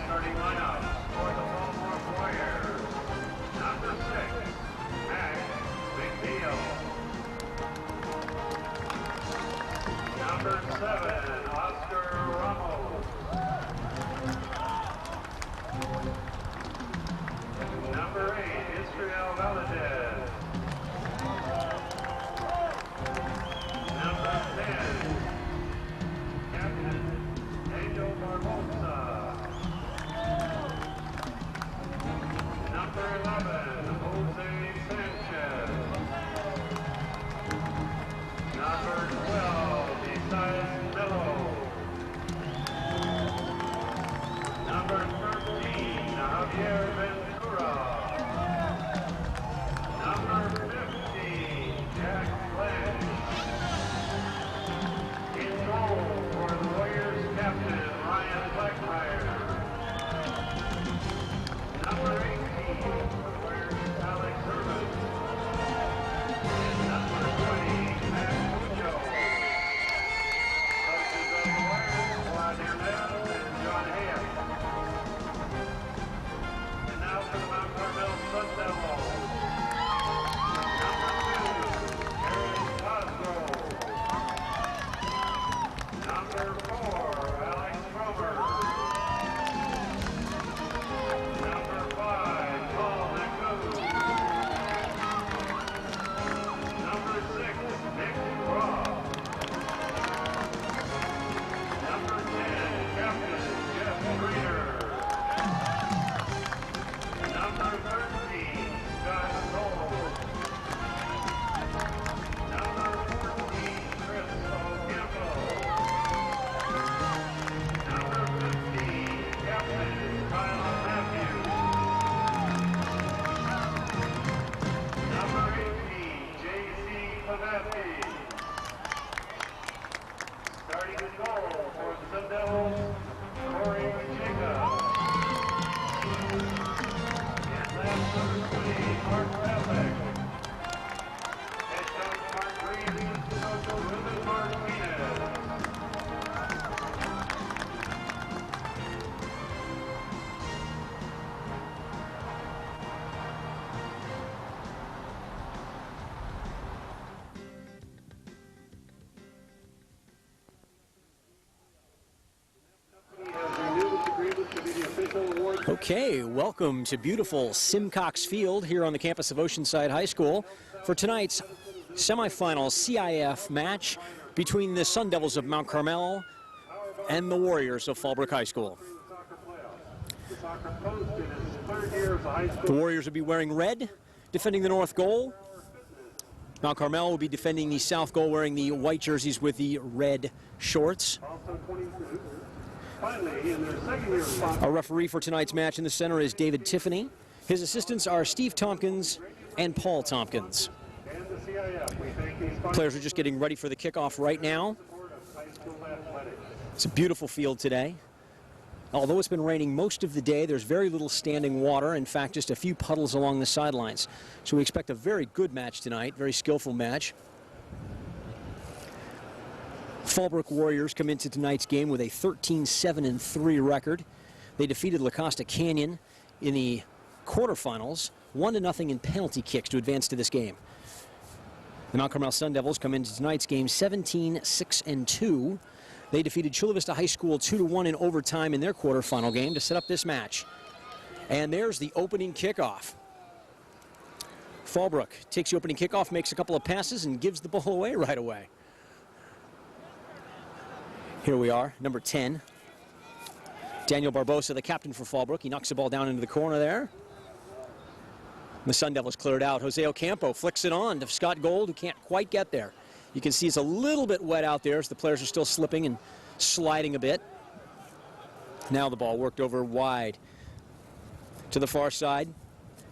Starting lineup for the Fallbrook Warriors. Number 6, Max McNeil. Number 7, Oscar Ramos. Number 8, Israel Valadez. Number 10, Captain Angel Barbosa. Number 11, Jose Sanchez. Number 12, Isaias Melo. Number 13, Javier Ventura. Number 15, Jack Blanche. In goal for the Warriors captain, Ryan Blackmire. Number 18, Alex Irvin. And number 20, Matt Mucho. Coaches of the Warriors, Vladimir Neves and John Hayek. And now for the Mount Carmel Sun Devils. Number 2, Aaron Cosgrove. Number 4, Alex Romer. Number 5, Paul McCool. Number 6, Nick Ross. Number 10, Captain Jeff Streeter. Number 13, Scott Cole. Number 14, Chris Ocampo. Number 15, Captain Kyle Matthews. Number 18, J.C. Pavati. Starting in goal for the Sun Devils, Corey Jacob. And last number 20, Mark Pavlik. Head coach Mark Green, coach Ruben Martinez. Okay, welcome to beautiful Simcox Field here on the campus of Oceanside High School for tonight's semifinal CIF match between the Sun Devils of Mount Carmel and the Warriors of Fallbrook High School. The Warriors will be wearing red, defending the north goal. Mount Carmel will be defending the south goal, wearing the white jerseys with the red shorts. Our referee for tonight's match in the center is David Tiffany. His assistants are Steve Tompkins and Paul Tompkins. Players are just getting ready for the kickoff right now. It's a beautiful field today. Although it's been raining most of the day, there's very little standing water. In fact, just a few puddles along the sidelines. So we expect a very good match tonight, very skillful match. Fallbrook Warriors come into tonight's game with a 13-7-3 record. They defeated La Costa Canyon in the quarterfinals, 1-0 in penalty kicks to advance to this game. The Mount Carmel Sun Devils come into tonight's game 17-6-2. They defeated Chula Vista High School 2-1 in overtime in their quarterfinal game to set up this match. And there's the opening kickoff. Fallbrook takes the opening kickoff, makes a couple of passes, and gives the ball away right away. Here we are, number 10. Daniel Barbosa, the captain for Fallbrook. He knocks the ball down into the corner there. The Sun Devils cleared out. Jose Ocampo flicks it on to Scott Gold, who can't quite get there. You can see it's a little bit wet out there as the players are still slipping and sliding a bit. Now the ball worked over wide to the far side.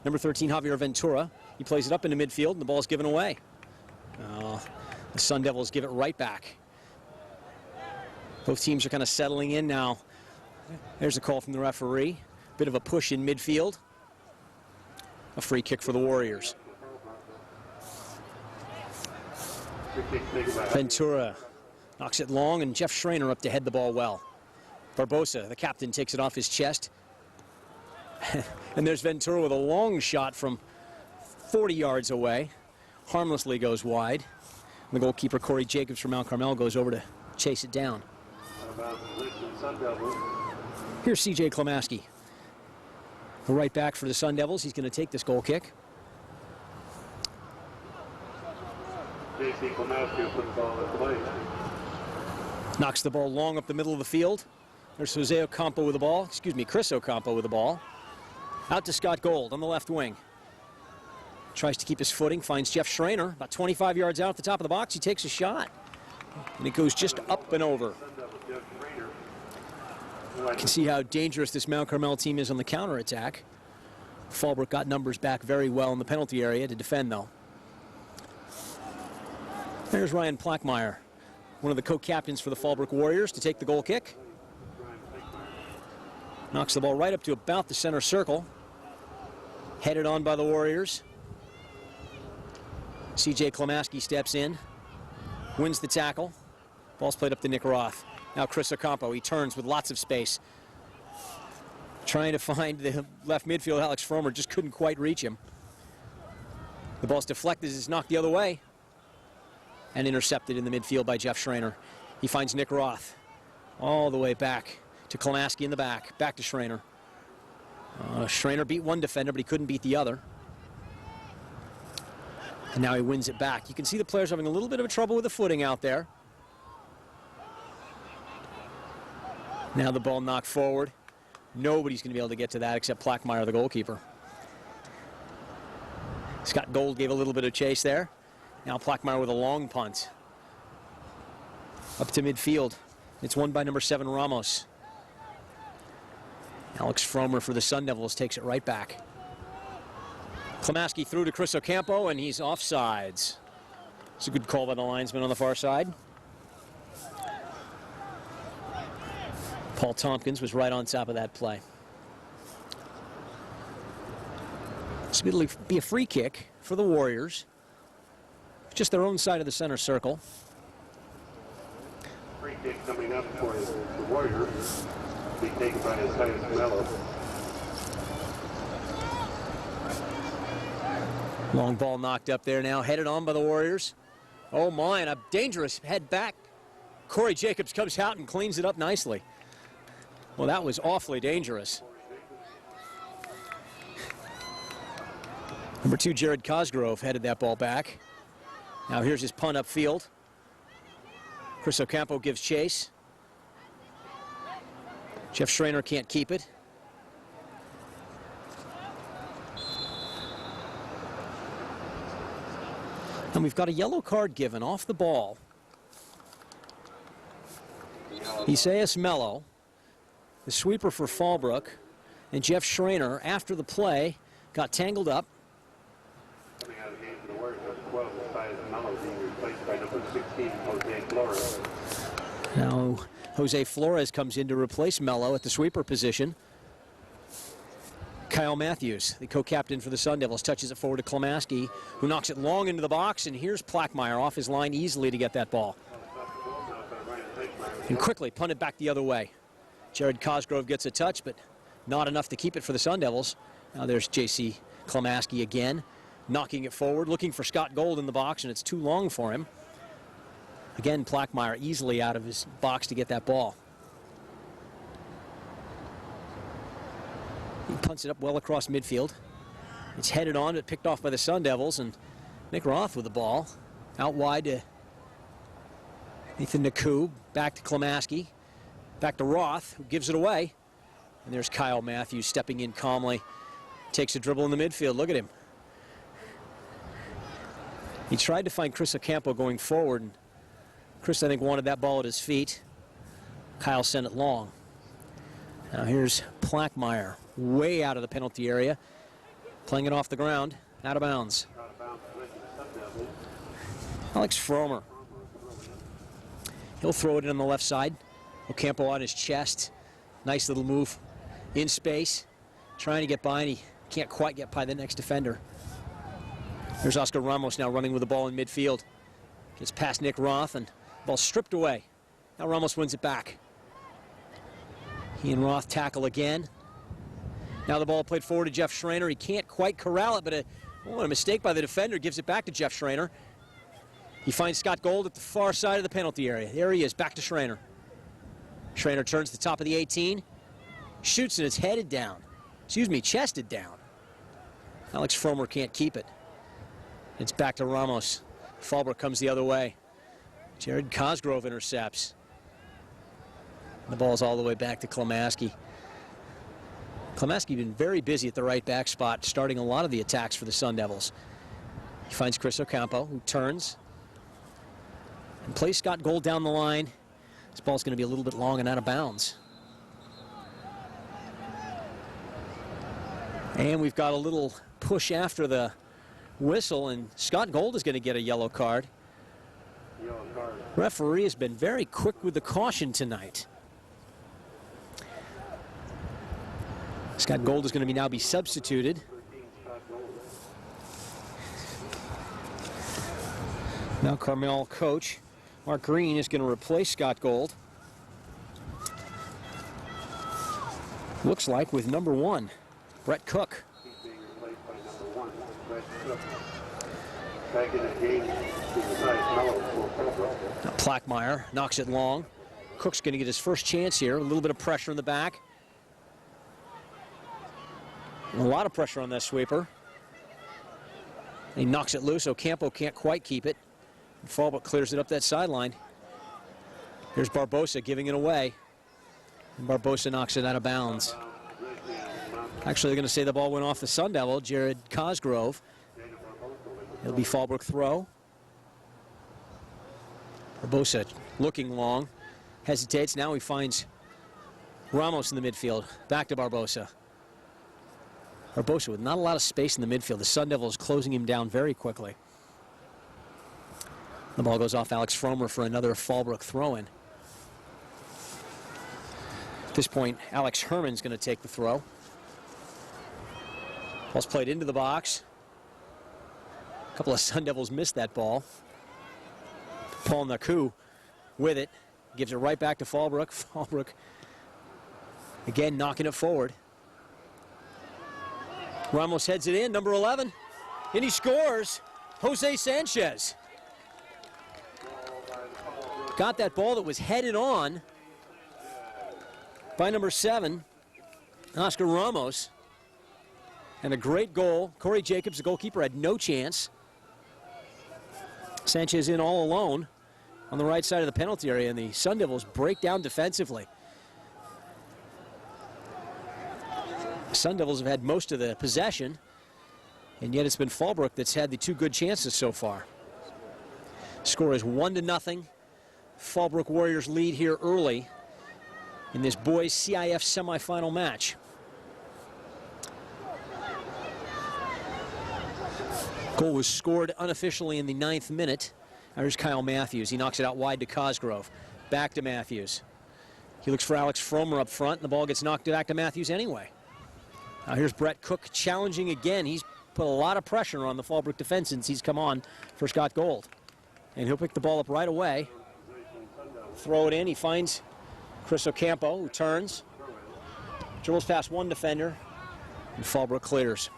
Number 13, Javier Ventura. He plays it up into midfield, and the ball's given away. The Sun Devils give it right back. Both teams are kind of settling in now. There's a call from the referee. Bit of a push in midfield. A free kick for the Warriors. Ventura knocks it long, and Jeff Schreiner up to head the ball well. Barbosa, the captain, takes it off his chest. And there's Ventura with a long shot from 40 yards away. Harmlessly goes wide. And the goalkeeper, Corey Jacobs from Mount Carmel, goes over to chase it down. Here's C.J. Klamaski. The right back for the Sun Devils. He's going to take this goal kick. J.C. Klamaski will put the ball in play. Knocks the ball long up the middle of the field. There's Jose Ocampo with the ball. Excuse me, Chris Ocampo with the ball. Out to Scott Gold on the left wing. Tries to keep his footing, finds Jeff Schreiner. About 25 yards out at the top of the box, he takes a shot. And it goes just up and over. You can see how dangerous this Mount Carmel team is on the counterattack. Fallbrook got numbers back very well in the penalty area to defend, though. There's Ryan Plackmeyer, one of the co-captains for the Fallbrook Warriors, to take the goal kick. Knocks the ball right up to about the center circle. Headed on by the Warriors. C.J. Klamaski steps in, wins the tackle. Ball's played up to Nick Roth. Now Chris Ocampo, he turns with lots of space. Trying to find the left midfield, Alex Fromer just couldn't quite reach him. The ball's deflected, it's knocked the other way. And intercepted in the midfield by Jeff Schreiner. He finds Nick Roth all the way back to Klamaski in the back. Back to Schreiner. Schreiner beat one defender, but he couldn't beat the other. And now he wins it back. You can see the players having a little bit of trouble with the footing out there. Now the ball knocked forward. Nobody's going to be able to get to that except Plackmeyer, the goalkeeper. Scott Gold gave a little bit of chase there. Now Plackmeyer with a long punt. Up to midfield. It's won by number 7, Ramos. Alex Fromer for the Sun Devils takes it right back. Klamaski through to Chris Ocampo, and he's offsides. It's a good call by the linesman on the far side. Paul Tompkins was right on top of that play. This will be a free kick for the Warriors. Just their own side of the center circle. Free kick coming up for the Warriors. Be taken by his highest Mello. Long ball knocked up there now, headed on by the Warriors. Oh my, and a dangerous head back. Corey Jacobs comes out and cleans it up nicely. Well, that was awfully dangerous. Number 2, Jared Cosgrove headed that ball back. Now here's his punt upfield. Chris Ocampo gives chase. Jeff Schreiner can't keep it. And we've got a yellow card given off the ball. Isaias Mello, the sweeper for Fallbrook, and Jeff Schreiner, after the play, got tangled up. Coming out of the game for the Warriors, number 12, Isaias Mello being replaced by number 16, Jose Flores. Now Jose Flores comes in to replace Mello at the sweeper position. Kyle Matthews, the co-captain for the Sun Devils, touches it forward to Klamaski, who knocks it long into the box, and here's Plackmeyer off his line easily to get that ball. And quickly punted back the other way. Jared Cosgrove gets a touch, but not enough to keep it for the Sun Devils. Now there's J.C. Klamaski again, knocking it forward, looking for Scott Gold in the box, and it's too long for him. Again, Plackmeyer easily out of his box to get that ball. He punts it up well across midfield. It's headed on, but picked off by the Sun Devils, and Nick Roth with the ball. Out wide to Nathan Naku, back to Klamaski, back to Roth, who gives it away. And there's Kyle Matthews stepping in calmly. Takes a dribble in the midfield. Look at him. He tried to find Chris Ocampo going forward, and Chris, I think, wanted that ball at his feet. Kyle sent it long. Now here's Plackmeyer, way out of the penalty area, playing it off the ground, out of bounds. Alex Fromer. He'll throw it in on the left side. Ocampo on his chest. Nice little move in space. Trying to get by, and he can't quite get by the next defender. There's Oscar Ramos now running with the ball in midfield. Gets past Nick Roth, and the ball stripped away. Now Ramos wins it back. He and Roth tackle again. Now the ball played forward to Jeff Schreiner. He can't quite corral it, but a mistake by the defender gives it back to Jeff Schreiner. He finds Scott Gold at the far side of the penalty area. There he is, back to Schreiner. Schreiner turns to the top of the 18. Shoots, and it's headed down. Chested down. Alex Fromer can't keep it. It's back to Ramos. Fallbrook comes the other way. Jared Cosgrove intercepts. The ball's all the way back to Klamaski. Klamaski been very busy at the right back spot, starting a lot of the attacks for the Sun Devils. He finds Chris Ocampo, who turns and plays Scott Gold down the line. This ball's going to be a little bit long and out of bounds. And we've got a little push after the whistle, and Scott Gold is going to get a yellow card. Referee has been very quick with the caution tonight. Scott Gold is going to now be substituted. Now Carmel coach Mark Green is going to replace Scott Gold. Looks like with number 1, Brett Cook. He's being replaced by number 1, Brett Cook. Back in the game, Now Plackmeyer knocks it long. Cook's going to get his first chance here. A little bit of pressure in the back. A lot of pressure on that sweeper. He knocks it loose. Ocampo can't quite keep it. Fallbrook clears it up that sideline. Here's Barbosa giving it away. And Barbosa knocks it out of bounds. Actually, they're going to say the ball went off the Sun Devil, Jared Cosgrove. It'll be Fallbrook throw. Barbosa looking long. Hesitates. Now he finds Ramos in the midfield. Back to Barbosa. Barbosa with not a lot of space in the midfield. The Sun Devils closing him down very quickly. The ball goes off Alex Fromer for another Fallbrook throw-in. At this point, Alex Herman's going to take the throw. Ball's played into the box. A couple of Sun Devils missed that ball. Paul Naku with it. Gives it right back to Fallbrook. Fallbrook again knocking it forward. Ramos heads it in, number 11. And he scores. Jose Sanchez. Got that ball that was headed on by number 7, Oscar Ramos. And a great goal. Corey Jacobs, the goalkeeper, had no chance. Sanchez in all alone on the right side of the penalty area, and the Sun Devils break down defensively. The Sun Devils have had most of the possession, and yet it's been Fallbrook that's had the 2 good chances so far. Score is 1-0. Fallbrook Warriors lead here early in this boys CIF semifinal match. Goal was scored unofficially in the 9th minute. There's Kyle Matthews. He knocks it out wide to Cosgrove. Back to Matthews. He looks for Alex Fromer up front, and the ball gets knocked back to Matthews anyway. Now here's Brett Cook challenging again. He's put a lot of pressure on the Fallbrook defense since he's come on for Scott Gold. And he'll pick the ball up right away. Throw it in. He finds Chris Ocampo, who turns. Dribbles past one defender, and Fallbrook clears.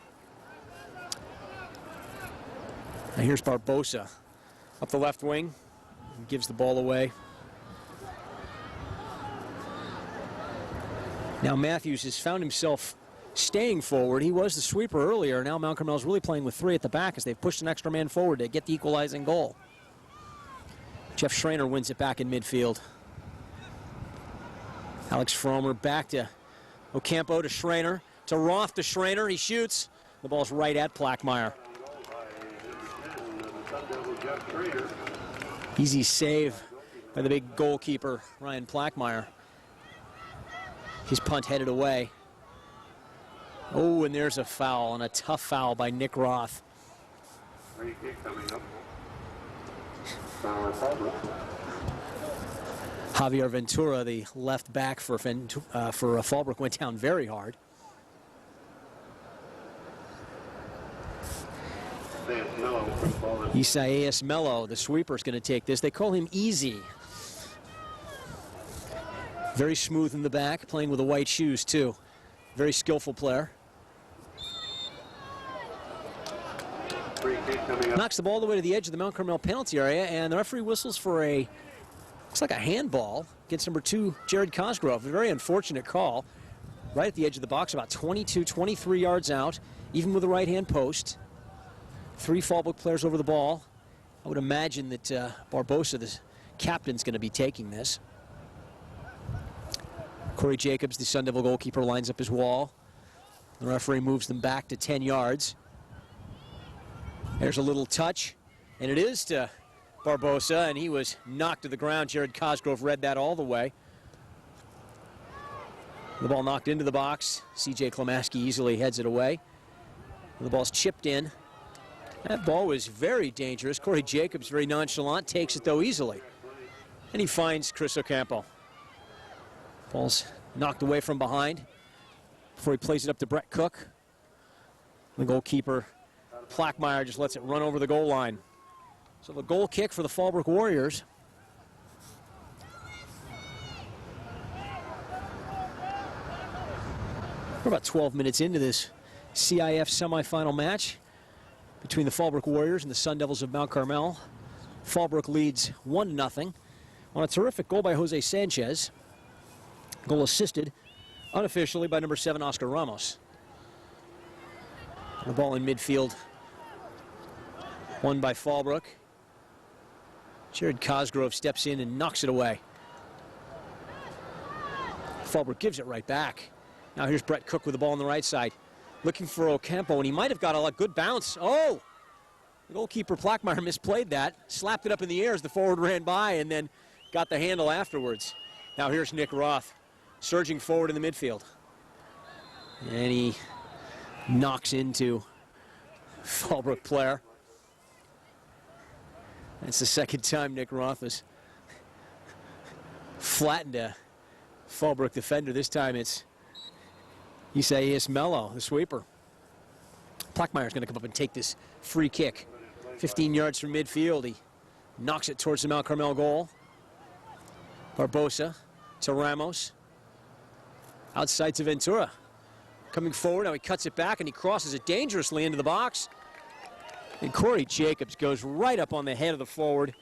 Now here's Barbosa up the left wing. Gives the ball away. Now Matthews has found himself staying forward. He was the sweeper earlier. Now Mount Carmel's really playing with 3 at the back as they've pushed an extra man forward to get the equalizing goal. Jeff Schreiner wins it back in midfield. Alex Fromer back to Ocampo to Schreiner, to Roth to Schreiner. He shoots. The ball's right at Plackmeyer. Easy save by the big goalkeeper, Ryan Plackmeyer. His punt headed away. Oh, and there's a foul, and a tough foul by Nick Roth. Javier Ventura, the left back for Fallbrook, went down very hard. Isaias Mello, the sweeper, is going to take this. They call him Easy. Very smooth in the back, playing with the white shoes, too. Very skillful player. Knocks the ball all the way to the edge of the Mount Carmel penalty area, and the referee whistles for looks like a handball against number 2, Jared Cosgrove. A very unfortunate call. Right at the edge of the box, about 22, 23 yards out, even with the right-hand post. 3 Fallbrook players over the ball. I would imagine that Barbosa, the captain's going to be taking this. Corey Jacobs, the Sun Devil goalkeeper, lines up his wall. The referee moves them back to 10 yards. There's a little touch, and it is to Barbosa, and he was knocked to the ground. Jared Cosgrove read that all the way. The ball knocked into the box. C.J. Klamaski easily heads it away. The ball's chipped in. That ball was very dangerous. Corey Jacobs, very nonchalant, takes it, though, easily. And he finds Chris Ocampo. Ball's knocked away from behind before he plays it up to Brett Cook. The goalkeeper, Plackmeyer, just lets it run over the goal line. So the goal kick for the Fallbrook Warriors. We're about 12 minutes into this CIF semifinal match between the Fallbrook Warriors and the Sun Devils of Mount Carmel. Fallbrook leads 1-0 on a terrific goal by Jose Sanchez. Goal assisted unofficially by number 7, Oscar Ramos. The ball in midfield, won by Fallbrook. Jared Cosgrove steps in and knocks it away. Fallbrook gives it right back. Now here's Brett Cook with the ball on the right side, looking for Ocampo, and he might have got a good bounce. Oh! The goalkeeper, Plackmeyer, misplayed that, slapped it up in the air as the forward ran by, and then got the handle afterwards. Now here's Nick Roth, surging forward in the midfield. And he knocks into Fallbrook player. That's the second time Nick Roth has flattened a Fallbrook defender. This time it's Isaias Mello, the sweeper. Plackmeyer's going to come up and take this free kick. 15 yards from midfield. He knocks it towards the Mount Carmel goal. Barbosa to Ramos. Outside to Ventura. Coming forward, now he cuts it back and he crosses it dangerously into the box. And Corey Jacobs goes right up on the head of the forward,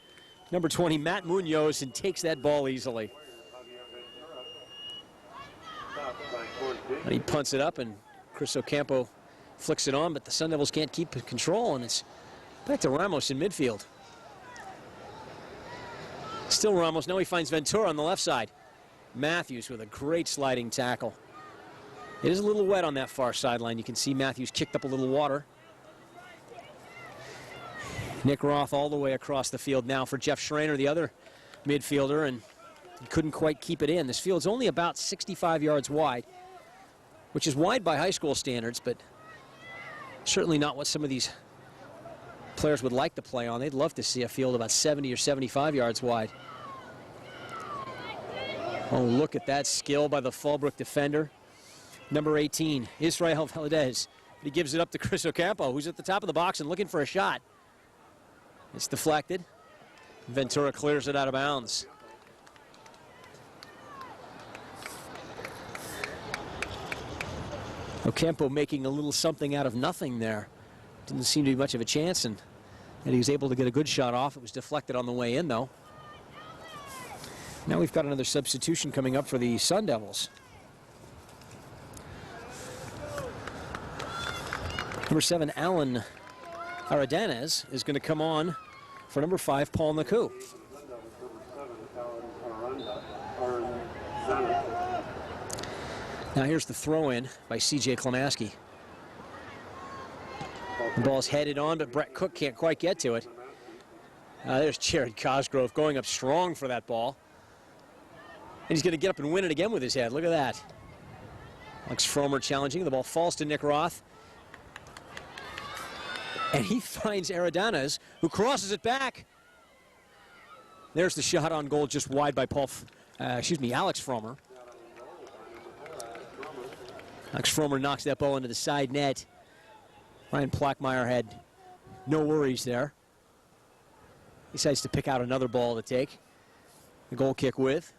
number 20, Matt Munoz, and takes that ball easily. And he punts it up, and Chris Ocampo flicks it on, but the Sun Devils can't keep control, and it's back to Ramos in midfield. Still Ramos. Now he finds Ventura on the left side. Matthews with a great sliding tackle. It is a little wet on that far sideline. You can see Matthews kicked up a little water. Nick Roth all the way across the field now for Jeff Schreiner, the other midfielder, and he couldn't quite keep it in. This field's only about 65 yards wide, which is wide by high school standards, but certainly not what some of these players would like to play on. They'd love to see a field about 70 or 75 yards wide. Oh, look at that skill by the Fallbrook defender. Number 18, Israel Valadez. He gives it up to Chris Ocampo, who's at the top of the box and looking for a shot. It's deflected. Ventura clears it out of bounds. Ocampo making a little something out of nothing there. Didn't seem to be much of a chance, and he was able to get a good shot off. It was deflected on the way in, though. Now we've got another substitution coming up for the Sun Devils. Number 7, Alan Aradanez, is going to come on for number 5, Paul Naku. Now here's the throw-in by C.J. Klamaski. The ball's headed on, but Brett Cook can't quite get to it. There's Jared Cosgrove going up strong for that ball. And he's going to get up and win it again with his head. Look at that. Alex Fromer challenging. The ball falls to Nick Roth. And he finds Aradanez, who crosses it back. There's the shot on goal, just wide by Paul Alex Fromer. Alex Fromer knocks that ball into the side net. Ryan Plackmeyer had no worries there. He decides to pick out another ball to take the goal kick with.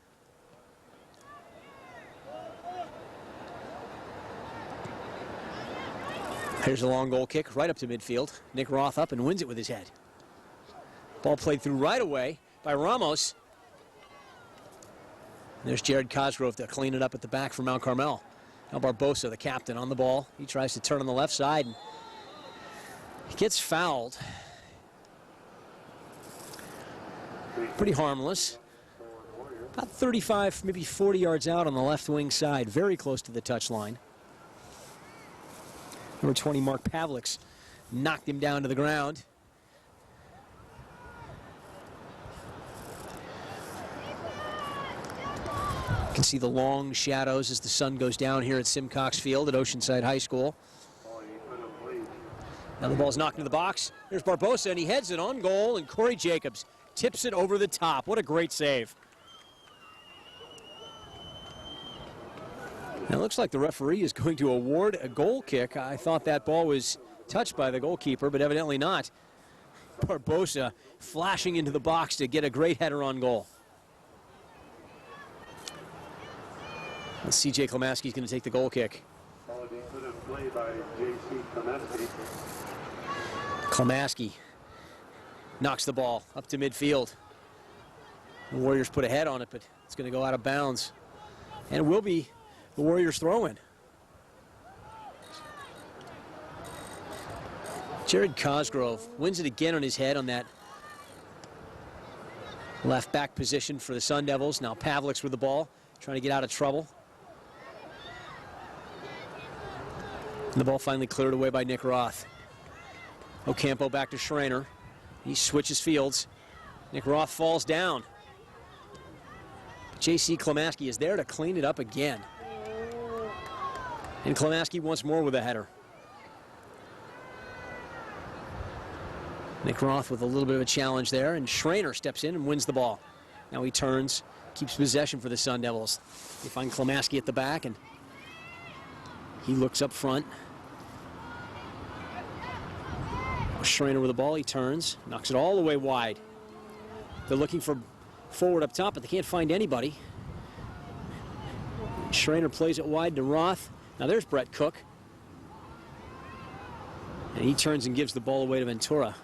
Here's a long goal kick right up to midfield. Nick Roth up and wins it with his head. Ball played through right away by Ramos. There's Jared Cosgrove to clean it up at the back for Mount Carmel. Now Barbosa, the captain, on the ball. He tries to turn on the left side. He gets fouled. Pretty harmless. About 35, maybe 40 yards out on the left wing side. Very close to the touchline. Number 20, Mark Pavliks, knocked him down to the ground. You can see the long shadows as the sun goes down here at Simcox Field at Oceanside High School. Now the ball's knocked into the box. There's Barbosa, and he heads it on goal, and Corey Jacobs tips it over the top. What a great save. Now it looks like the referee is going to award a goal kick. I thought that ball was touched by the goalkeeper, but evidently not. Barbosa flashing into the box to get a great header on goal. And C.J. Klamaski's going to take the goal kick. Klamaski knocks the ball up to midfield. The Warriors put a head on it, but it's going to go out of bounds. And it will be the Warriors throw-in. Jared Cosgrove wins it again on his head on that left back position for the Sun Devils. Now Pavliks with the ball, trying to get out of trouble. And the ball finally cleared away by Nick Roth. Ocampo back to Schreiner. He switches fields. Nick Roth falls down. J.C. Klamaski is there to clean it up again. And Klamaski once more with a header. Nick Roth with a little bit of a challenge there, and Schreiner steps in and wins the ball. Now he turns, keeps possession for the Sun Devils. They find Klamaski at the back, and he looks up front. Schreiner with the ball, he turns, knocks it all the way wide. They're looking for forward up top, but they can't find anybody. Schreiner plays it wide to Roth. Now there's Brett Cook. And he turns and gives the ball away to Ventura.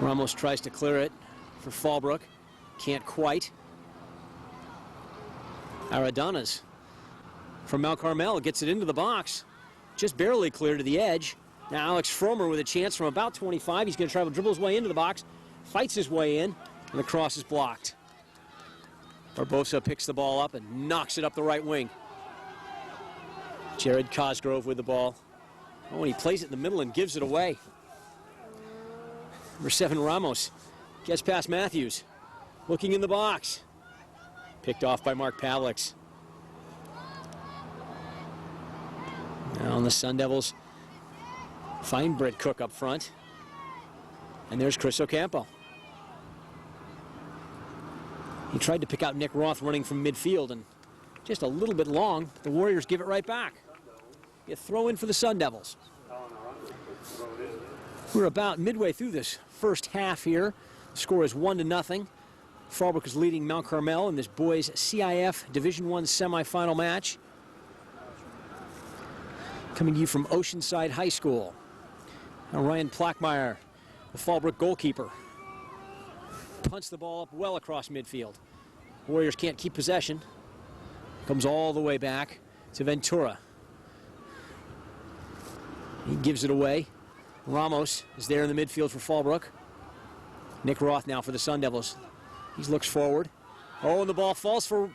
Ramos tries to clear it for Fallbrook. Can't quite. Aradonas from Mount Carmel gets it into the box. Just barely clear to the edge. Now Alex Fromer with a chance from about 25. He's going to try to dribble his way into the box. Fights his way in, and the cross is blocked. Barbosa picks the ball up and knocks it up the right wing. Jared Cosgrove with the ball. Oh, and he plays it in the middle and gives it away. Number 7, Ramos gets past Matthews. Looking in the box. Picked off by Mark Pavliks. Now the Sun Devils find Brett Cook up front. And there's Chris Ocampo. He tried to pick out Nick Roth running from midfield, and just a little bit long. The Warriors give it right back. You throw in for the Sun Devils. We're about midway through this first half here. The score is 1-0. Fallbrook is leading Mount Carmel in this boys CIF Division I semifinal match. Coming to you from Oceanside High School. Now Ryan Plackmeyer, the Fallbrook goalkeeper, punts the ball up well across midfield. Warriors can't keep possession. Comes all the way back to Ventura. He gives it away. Ramos is there in the midfield for Fallbrook. Nick Roth now for the Sun Devils. He looks forward. Oh, and the ball falls for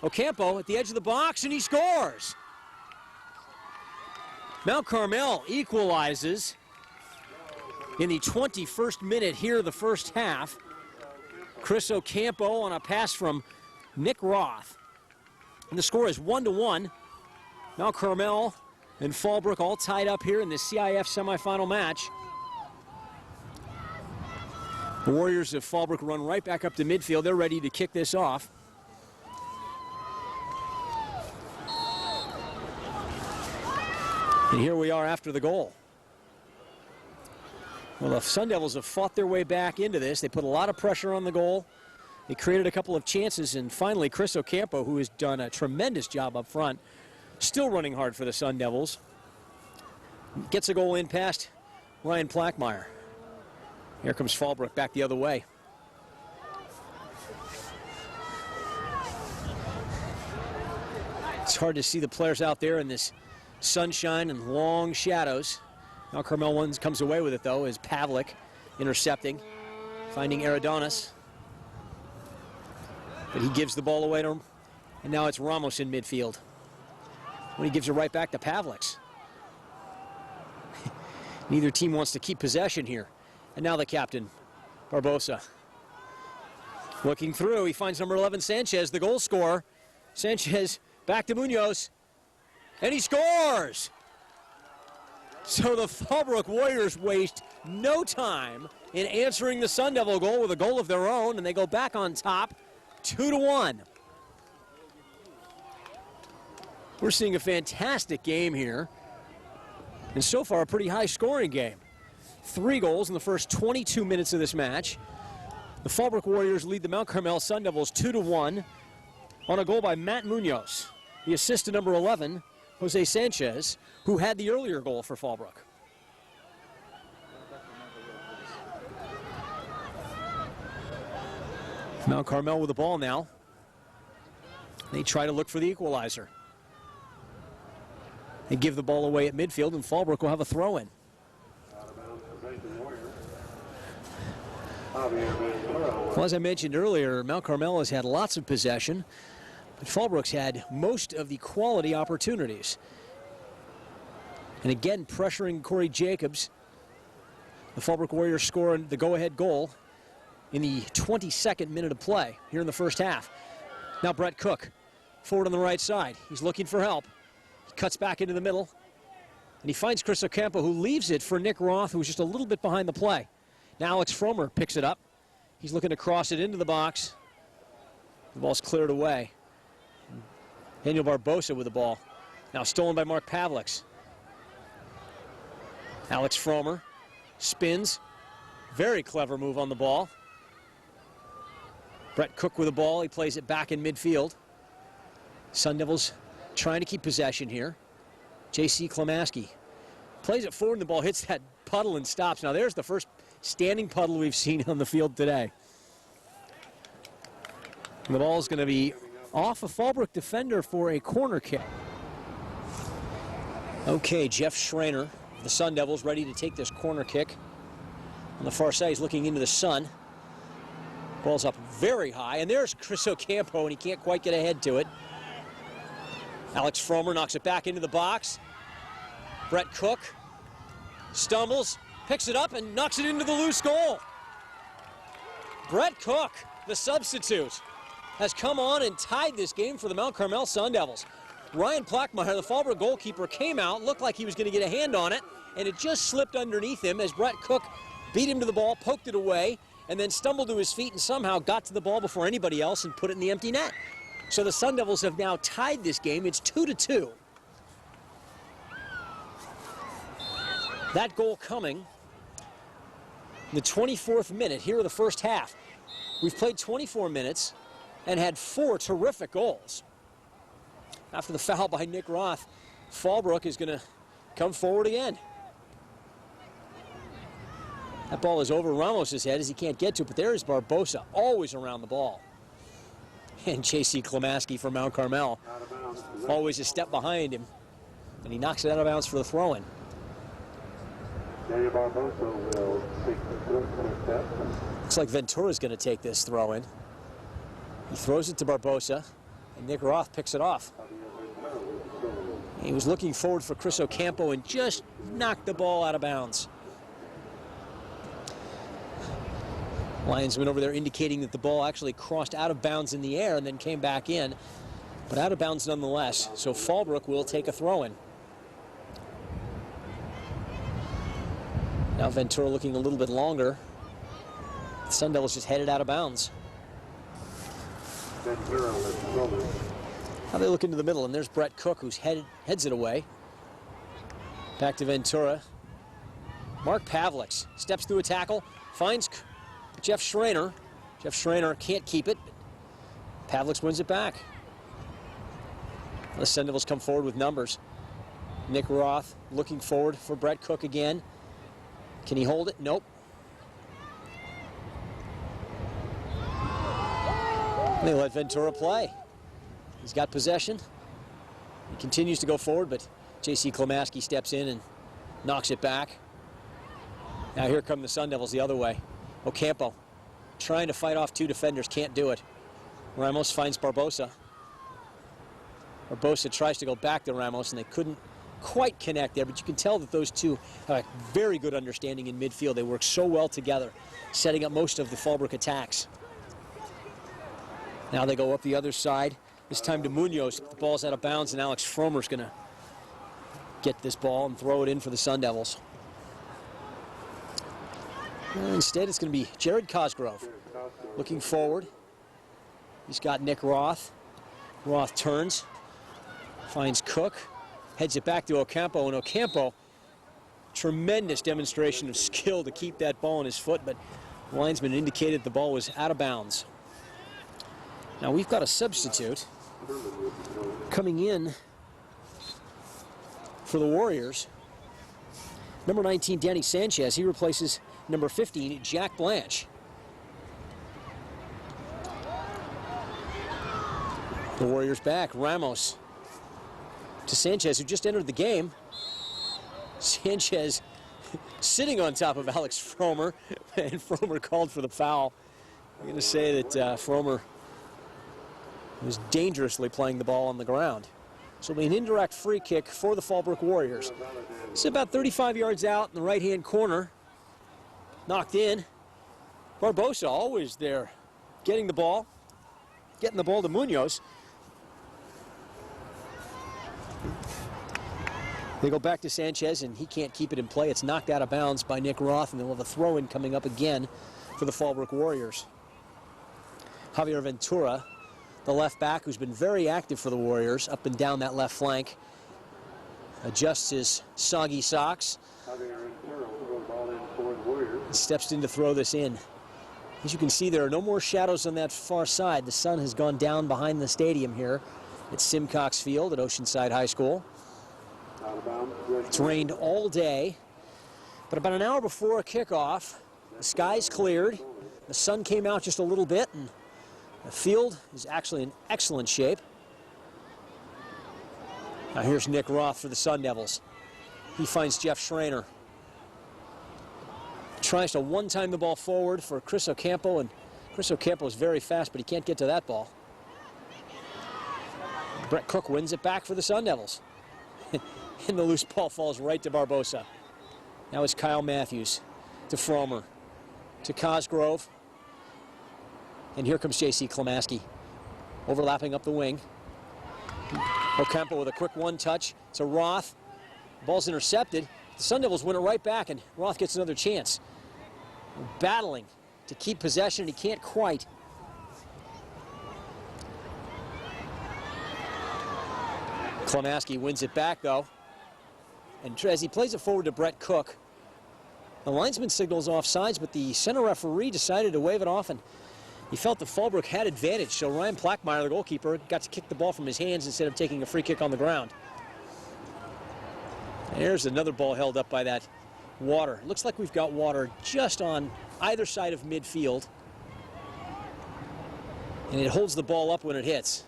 Ocampo at the edge of the box, and he scores. Mount Carmel equalizes in the 21st minute here of the first half. Chris Ocampo on a pass from Nick Roth. And the score is 1-1. Mount Carmel and Fallbrook all tied up here in the CIF semifinal match. The Warriors of Fallbrook run right back up to midfield. They're ready to kick this off. And here we are after the goal. Well, the Sun Devils have fought their way back into this. They put a lot of pressure on the goal. They created a couple of chances, and finally Chris Ocampo, who has done a tremendous job up front, still running hard for the Sun Devils, gets a goal in past Ryan Plackmeyer. Here comes Fallbrook back the other way. It's hard to see the players out there in this sunshine and long shadows. Now Carmel comes away with it, though, as Pavlik intercepting, finding Aradonis. But he gives the ball away to him, and now it's Ramos in midfield. When he gives it right back to Pavliks. Neither team wants to keep possession here. And now the captain, Barbosa. Looking through, he finds number 11, Sanchez, the goal scorer. Sanchez back to Munoz, and he scores! So the Fallbrook Warriors waste no time in answering the Sun Devil goal with a goal of their own, and they go back on top, 2-1. We're seeing a fantastic game here, and so far a pretty high-scoring game. 3 goals in the first 22 minutes of this match. The Fallbrook Warriors lead the Mount Carmel Sun Devils 2-1 on a goal by Matt Munoz. The assist to number 11, Jose Sanchez, who had the earlier goal for Fallbrook. Mount Carmel with the ball now. They try to look for the equalizer. They give the ball away at midfield, and Fallbrook will have a throw-in. Well, as I mentioned earlier, Mount Carmel has had lots of possession, but Fallbrook's had most of the quality opportunities. And again, pressuring Corey Jacobs. The Fallbrook Warriors score the go-ahead goal in the 22nd minute of play here in the first half. Now Brett Cook, forward on the right side. He's looking for help. He cuts back into the middle, and he finds Chris Ocampo, who leaves it for Nick Roth, who's just a little bit behind the play. Now Alex Fromer picks it up. He's looking to cross it into the box. The ball's cleared away. Daniel Barbosa with the ball. Now stolen by Mark Pavliks. Alex Fromer spins. Very clever move on the ball. Brett Cook with the ball. He plays it back in midfield. Sun Devils trying to keep possession here. J.C. Klamaski plays it forward, and the ball hits that puddle and stops. Now there's the first standing puddle we've seen on the field today. And the ball's going to be off a Fallbrook defender for a corner kick. Okay, Jeff Schreiner, the Sun Devils, ready to take this corner kick. On the far side, he's looking into the sun. Ball's up very high, and there's Chris Ocampo, and he can't quite get ahead to it. Alex Fromer knocks it back into the box. Brett Cook stumbles, picks it up, and knocks it into the loose goal. Brett Cook, the substitute, has come on and tied this game for the Mount Carmel Sun Devils. Ryan Plackmeyer, the Fallbrook goalkeeper, came out, looked like he was going to get a hand on it, and it just slipped underneath him as Brett Cook beat him to the ball, poked it away, and then stumbled to his feet and somehow got to the ball before anybody else and put it in the empty net. So the Sun Devils have now tied this game. It's 2-2. That goal coming in the 24th minute here of the first half. We've played 24 minutes and had 4 terrific goals. After the foul by Nick Roth, Fallbrook is going to come forward again. That ball is over Ramos' head as he can't get to it, but there is Barbosa, always around the ball. And J.C. Klamaski from Mount Carmel, always a step behind him, and he knocks it out of bounds for the throw-in. Looks like Ventura's going to take this throw-in. He throws it to Barbosa, and Nick Roth picks it off. He was looking forward for Chris Ocampo and just knocked the ball out of bounds. Linesman over there indicating that the ball actually crossed out of bounds in the air and then came back in, but out of bounds nonetheless. So Fallbrook will take a throw-in. Now Ventura looking a little bit longer Sun Devils just headed out of bounds. Now they look into the middle, and there's Brett Cook, who's heads it away. Back to Ventura. Mark Pavliks steps through a tackle, finds Jeff Schrainer. Jeff Schrainer can't keep it. Pavliks wins it back. The Sun Devils come forward with numbers. Nick Roth looking forward for Brett Cook again. Can he hold it? Nope. They let Ventura play. He's got possession. He continues to go forward, but J.C. Klimaski steps in and knocks it back. Now here come the Sun Devils the other way. Ocampo trying to fight off two defenders, can't do it. Ramos finds Barbosa. Barbosa tries to go back to Ramos, and they couldn't quite connect there, but you can tell that those two have a very good understanding in midfield. They work so well together, setting up most of the Fallbrook attacks. Now they go up the other side. This time to Munoz. The ball's out of bounds, and Alex Fromer's going to get this ball and throw it in for the Sun Devils. Instead, it's going to be Jared Cosgrove looking forward. He's got Nick Roth. Roth turns, finds Cook, heads it back to Ocampo, and Ocampo, tremendous demonstration of skill to keep that ball in his foot, but the linesman indicated the ball was out of bounds. Now we've got a substitute coming in for the Warriors. Number 19, Danny Sanchez. He replaces number 15, Jack Blanche. The Warriors back. Ramos to Sanchez, who just entered the game. Sanchez sitting on top of Alex Fromer, and Fromer called for the foul. I'm going to say that Fromer was dangerously playing the ball on the ground. So it'll be an indirect free kick for the Fallbrook Warriors. It's about 35 yards out in the right-hand corner. Knocked in. Barbosa always there, getting the ball to Munoz. They go back to Sanchez, and he can't keep it in play. It's knocked out of bounds by Nick Roth, and they'll have a throw-in coming up again for the Fallbrook Warriors. Javier Ventura, the left back, who's been very active for the Warriors, up and down that left flank, adjusts his soggy socks. Steps in to throw this in. As you can see, there are no more shadows on that far side. The sun has gone down behind the stadium here at Simcox Field at Oceanside High School. It's rained all day, but about an hour before kickoff, the skies cleared, the sun came out just a little bit, and the field is actually in excellent shape. Now here's Nick Roth for the Sun Devils. He finds Jeff Schrainer. Tries to one-time the ball forward for Chris Ocampo, and Chris Ocampo is very fast, but he can't get to that ball. Brett Cook wins it back for the Sun Devils. And the loose ball falls right to Barbosa. Now it's Kyle Matthews to Fromer, to Cosgrove. And here comes J.C. Klimaski, overlapping up the wing. Ocampo with a quick one-touch to Roth. Ball's intercepted. The Sun Devils win it right back, and Roth gets another chance. Battling to keep possession, and he can't quite. Klimaski wins it back, though. And as he plays it forward to Brett Cook, the linesman signals offsides, but the center referee decided to wave it off, and he felt the Fallbrook had advantage, so Ryan Plackmeyer, the goalkeeper, got to kick the ball from his hands instead of taking a free kick on the ground. There's another ball held up by that water. It looks like we've got water just on either side of midfield, and it holds the ball up when it hits.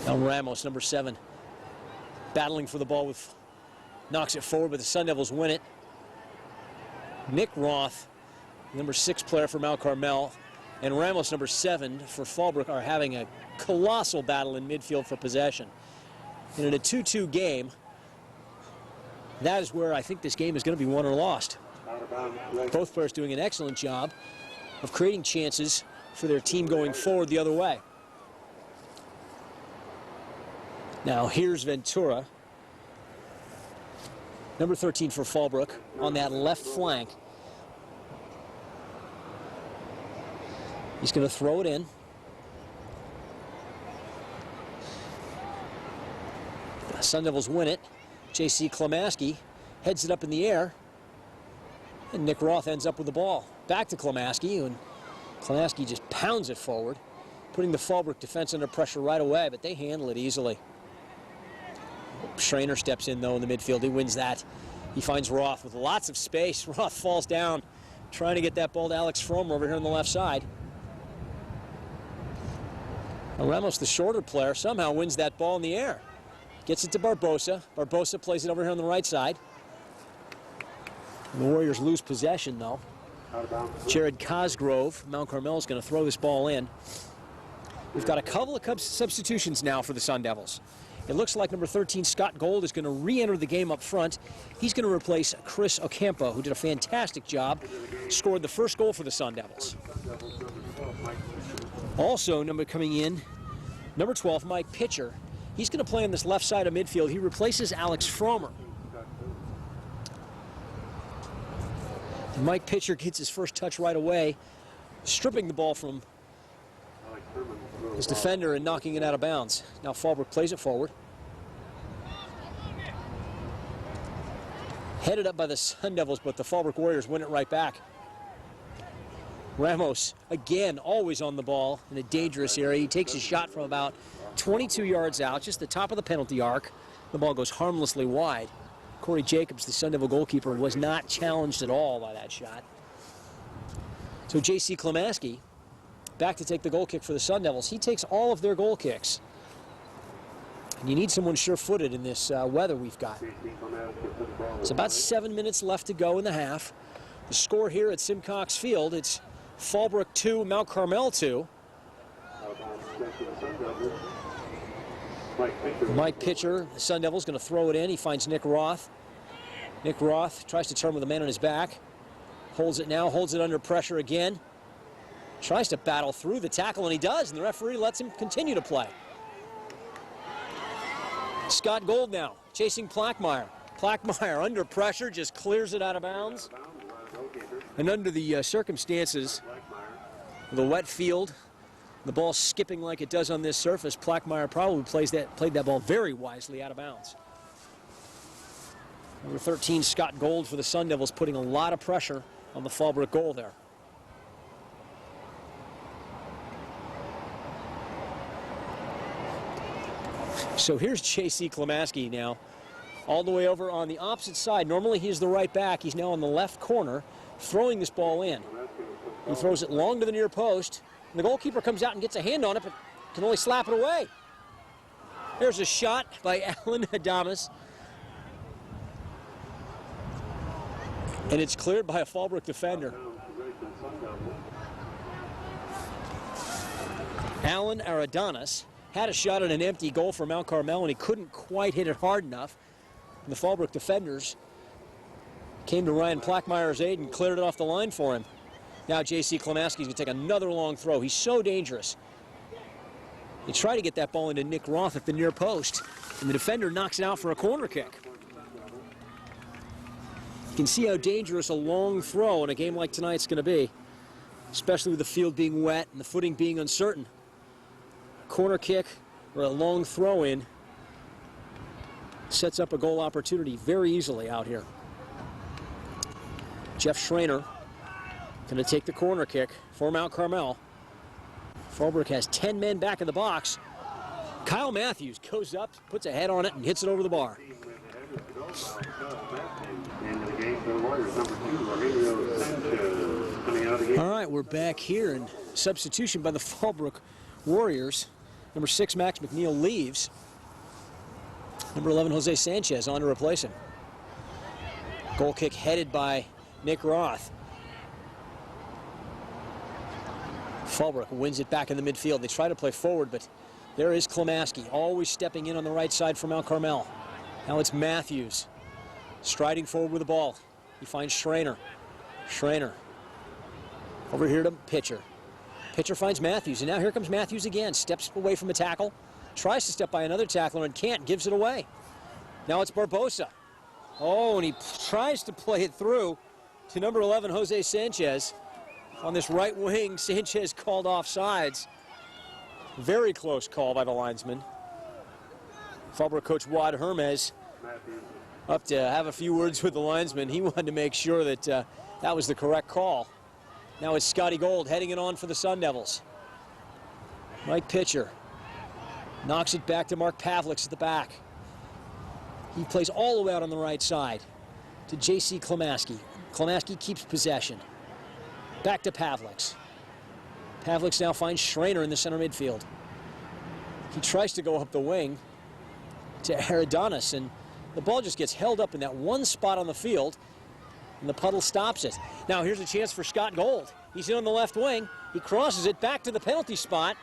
Now Ramos, number 7, battling for the ball, knocks it forward, but the Sun Devils win it. Nick Roth, number 6 player for Mount Carmel, and Ramos, number 7 for Fallbrook, are having a colossal battle in midfield for possession. And in a 2-2 game, that is where I think this game is going to be won or lost. Both players doing an excellent job of creating chances for their team going forward the other way. Now here's Ventura. Number 13 for Fallbrook on that left flank. He's going to throw it in. The Sun Devils win it. J.C. Klamaski heads it up in the air. And Nick Roth ends up with the ball. Back to Klamaski, and Klamaski just pounds it forward, putting the Fallbrook defense under pressure right away, but they handle it easily. Schraner steps in, though, in the midfield. He wins that. He finds Roth with lots of space. Roth falls down, trying to get that ball to Alex Fromer over here on the left side. And Ramos, the shorter player, somehow wins that ball in the air. Gets it to Barbosa. Barbosa plays it over here on the right side. And the Warriors lose possession, though. Jared Cosgrove, Mount Carmel, is going to throw this ball in. We've got a couple of substitutions now for the Sun Devils. It looks like number 13, Scott Gold, is going to re-enter the game up front. He's going to replace Chris Ocampo, who did a fantastic job, scored the first goal for the Sun Devils. Also, coming in, number 12, Mike Pitcher. He's going to play on this left side of midfield. He replaces Alex Fromer. And Mike Pitcher gets his first touch right away, stripping the ball from his defender and knocking it out of bounds. Now Fallbrook plays it forward. Headed up by the Sun Devils, but the Fallbrook Warriors win it right back. Ramos, again, always on the ball in a dangerous area. He takes a shot from about 22 yards out, just the top of the penalty arc. The ball goes harmlessly wide. Corey Jacobs, the Sun Devil goalkeeper, was not challenged at all by that shot. So J.C. Klamaski back to take the goal kick for the Sun Devils. He takes all of their goal kicks. And you need someone sure-footed in this weather we've got. It's about 7 minutes left to go in the half. The score here at Simcox Field, it's Fallbrook 2, Mount Carmel 2. Mike Pitcher, the Sun Devils, going to throw it in. He finds Nick Roth. Nick Roth tries to turn with a man on his back. Holds it now, holds it under pressure again. Tries to battle through the tackle, and he does, and the referee lets him continue to play. Scott Gold now, chasing Plackmeyer. Plackmeyer under pressure, just clears it out of bounds. And under the circumstances, the wet field, the ball skipping like it does on this surface, Plackmeyer probably played that ball very wisely out of bounds. Number 13, Scott Gold for the Sun Devils, putting a lot of pressure on the Fallbrook goal there. So here's J.C. Klamaski now, all the way over on the opposite side. Normally he's the right back. He's now in the left corner, throwing this ball in. He throws it long to the near post. And the goalkeeper comes out and gets a hand on it, but can only slap it away. There's a shot by Alan Adamas. And it's cleared by a Fallbrook defender. Alan Aradanis had a shot at an empty goal for Mount Carmel, and he couldn't quite hit it hard enough. And the Fallbrook defenders came to Ryan Plackmeyer's aid and cleared it off the line for him. Now J.C. Klamaski's going to take another long throw. He's so dangerous. He tried to get that ball into Nick Roth at the near post, and the defender knocks it out for a corner kick. You can see how dangerous a long throw in a game like tonight's going to be, especially with the field being wet and the footing being uncertain. Corner kick or a long throw in sets up a goal opportunity very easily out here. Jeff Schraner going to take the corner kick for Mount Carmel. Fallbrook has 10 men back in the box. Kyle Matthews goes up, puts a head on it, and hits it over the bar. All right, we're back here, and substitution by the Fallbrook Warriors. Number 6, Max McNeil, leaves. Number 11, Jose Sanchez, on to replace him. Goal kick headed by Nick Roth. Fallbrook wins it back in the midfield. They try to play forward, but there is Klamaski, always stepping in on the right side for Mount Carmel. Now it's Matthews, striding forward with the ball. He finds Schraner. Schraner over here to Pitcher. Pitcher finds Matthews, and now here comes Matthews again. Steps away from a tackle, tries to step by another tackler and can't, gives it away. Now it's Barbosa. Oh, and he tries to play it through to number 11, Jose Sanchez. On this right wing, Sanchez called offsides. Very close call by the linesman. Fallbrook coach Wad Hermes up to have a few words with the linesman. He wanted to make sure that that was the correct call. Now it's Scotty Gold heading it on for the Sun Devils. Mike Pitcher knocks it back to Mark Pavliks at the back. He plays all the way out on the right side to J.C. Klamaski. Klamaski keeps possession. Back to Pavliks. Pavliks now finds Schrainer in the center midfield. He tries to go up the wing to Aridonis, and the ball just gets held up in that one spot on the field, and the puddle stops it. Now here's a chance for Scott Gold. He's in on the left wing. He crosses it back to the penalty spot.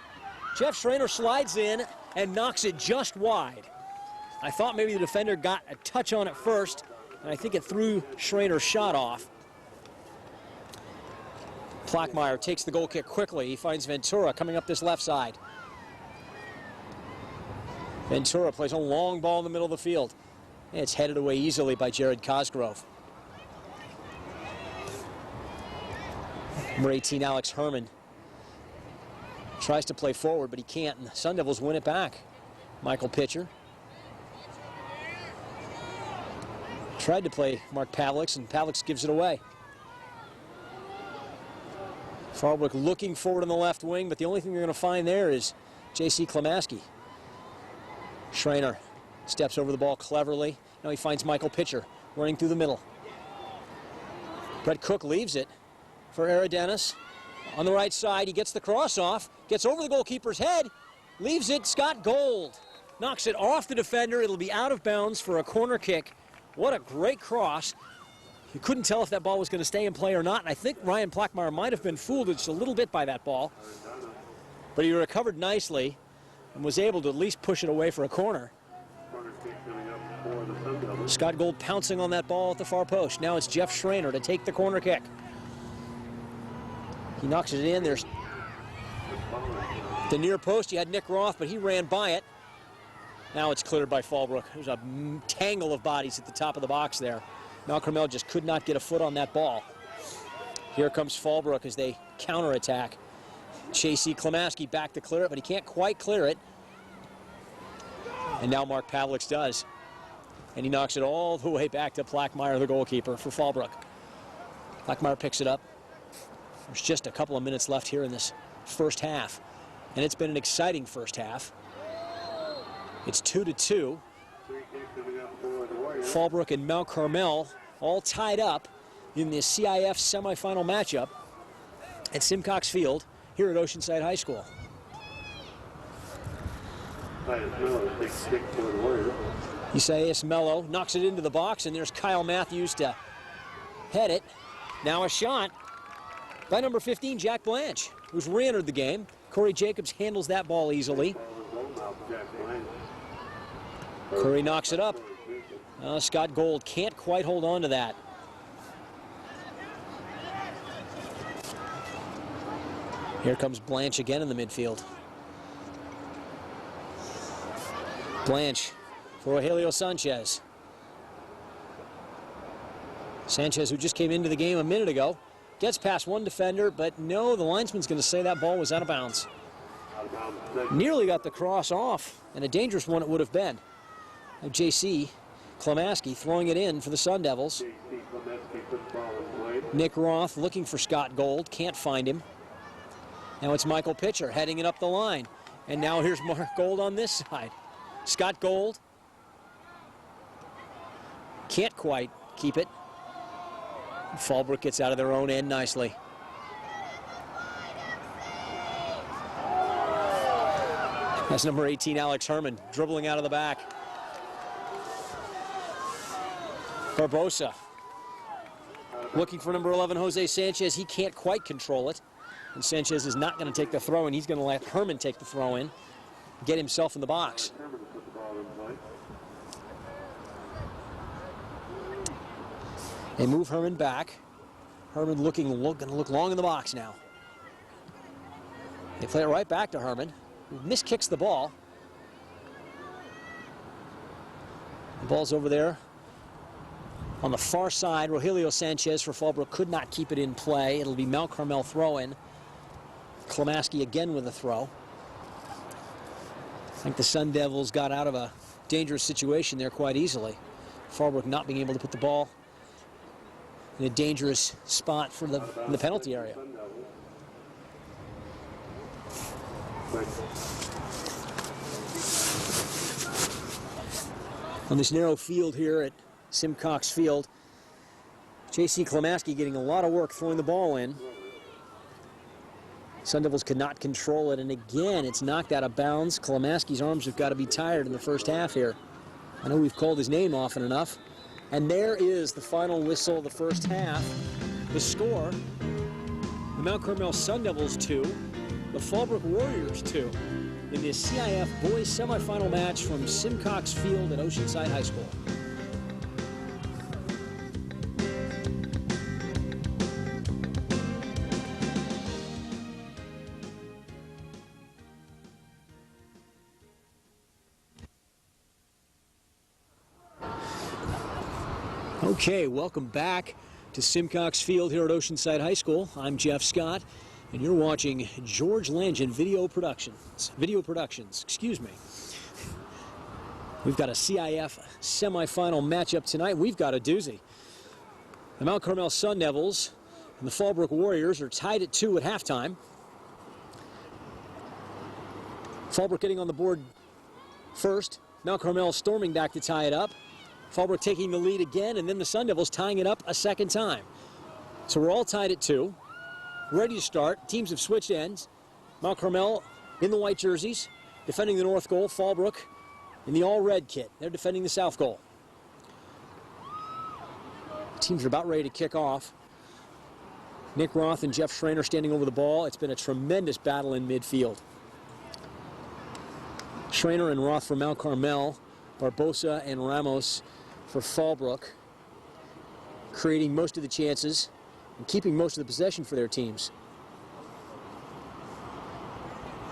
Jeff Schrainer slides in and knocks it just wide. I thought maybe the defender got a touch on it first, and I think it threw Schreiner's shot off. Plackmeyer takes the goal kick quickly. He finds Ventura coming up this left side. Ventura plays a long ball in the middle of the field. It's headed away easily by Jared Cosgrove. Number 18, Alex Herman, tries to play forward, but he can't, and the Sun Devils win it back. Michael Pitcher tried to play Mark Pavliks, and Pavliks gives it away. Fallbrook looking forward on the left wing, but the only thing you're going to find there is J.C. Klamaski. Schrainer steps over the ball cleverly. Now he finds Michael Pitcher running through the middle. Brett Cook leaves it for Aridonis. On the right side, he gets the cross off, gets over the goalkeeper's head, leaves it. Scott Gold knocks it off the defender. It'll be out of bounds for a corner kick. What a great cross. You couldn't tell if that ball was going to stay in play or not, and I think Ryan Plackmeyer might have been fooled just a little bit by that ball. But he recovered nicely and was able to at least push it away for a corner. Scott Gold pouncing on that ball at the far post. Now it's Jeff Schrainer to take the corner kick. He knocks it in. There's the near post. You had Nick Roth, but he ran by it. Now it's cleared by Fallbrook. There's a tangle of bodies at the top of the box there. Now Carmel just could not get a foot on that ball. Here comes Fallbrook as they counterattack. J.C. Klamaski back to clear it, but he can't quite clear it. And now Mark Pavliks does. And he knocks it all the way back to Plackmeyer, the goalkeeper, for Fallbrook. Plackmeyer picks it up. There's just a couple of minutes left here in this first half. And it's been an exciting first half. It's 2-2. Fallbrook and Mount Carmel all tied up in the CIF semifinal matchup at Simcox Field here at Oceanside High School. Isaias Mello knocks it into the box, and there's Kyle Matthews to head it. Now a shot by number 15, Jack Blanche, who's re-entered the game. Corey Jacobs handles that ball easily. Curry knocks it up. Scott Gold can't quite hold on to that. Here comes Blanche again in the midfield. Blanche for Rogelio Sanchez. Sanchez, who just came into the game a minute ago, gets past one defender, but no, the linesman's going to say that ball was out of bounds. Nearly got the cross off, and a dangerous one it would have been. Now J.C. Klamaski throwing it in for the Sun Devils. Nick Roth looking for Scott Gold, can't find him. Now it's Michael Pitcher heading it up the line. And now here's Mark Gold on this side. Scott Gold can't quite keep it. Fallbrook gets out of their own end nicely. That's number 18, Alex Herman, dribbling out of the back. Barbosa looking for number 11, Jose Sanchez. He can't quite control it. And Sanchez is not going to take the throw, and he's going to let Herman take the throw in, get himself in the box. They move Herman back. Herman going to look long in the box now. They play it right back to Herman, who miskicks the ball. The ball's over there On the far side, Rogelio Sanchez for Fallbrook could not keep it in play. It'll be Mount Carmel throwing. Klimaski again with a throw. I think the Sun Devils got out of a dangerous situation there quite easily. Fallbrook not being able to put the ball in a dangerous spot for in the penalty area. On this narrow field here at Simcox Field, J.C. Klimaski getting a lot of work throwing the ball in. Sun Devils could not control it, and again, it's knocked out of bounds. Klimaski's arms have got to be tired in the first half here. I know we've called his name often enough. And there is the final whistle of the first half. The score, the Mount Carmel Sun Devils 2, the Fallbrook Warriors 2, in the CIF boys semifinal match from Simcox Field at Oceanside High School. Okay, welcome back to Simcox Field here at Oceanside High School. I'm Jeff Scott, and you're watching George Langin Video Productions, excuse me. We've got a CIF semifinal matchup tonight. We've got a doozy. The Mount Carmel Sun Devils and the Fallbrook Warriors are tied at 2 at halftime. Fallbrook getting on the board first. Mount Carmel storming back to tie it up. Fallbrook taking the lead again, and then the Sun Devils tying it up a second time. So we're all tied at 2, ready to start. Teams have switched ends. Mount Carmel in the white jerseys, defending the north goal. Fallbrook in the all-red kit. They're defending the south goal. Teams are about ready to kick off. Nick Roth and Jeff Schreiner standing over the ball. It's been a tremendous battle in midfield. Schreiner and Roth for Mount Carmel. Barbosa and Ramos for Fallbrook, creating most of the chances and keeping most of the possession for their teams.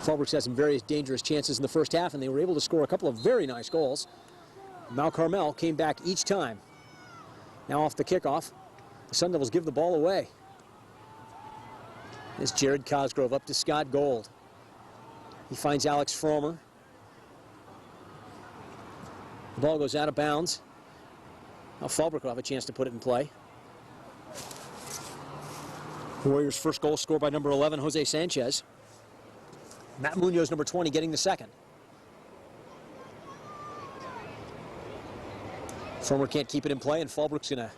Fallbrook's had some various dangerous chances in the first half, and they were able to score a couple of very nice goals. Mount Carmel came back each time. Now off the kickoff, the Sun Devils give the ball away. It's Jared Cosgrove up to Scott Gold. He finds Alex Fromer. The ball goes out of bounds. Now Fallbrook will have a chance to put it in play. The Warriors' first goal scored by number 11, Jose Sanchez. Matt Munoz, number 20, getting the second. Fromer can't keep it in play, and Fallbrook's going to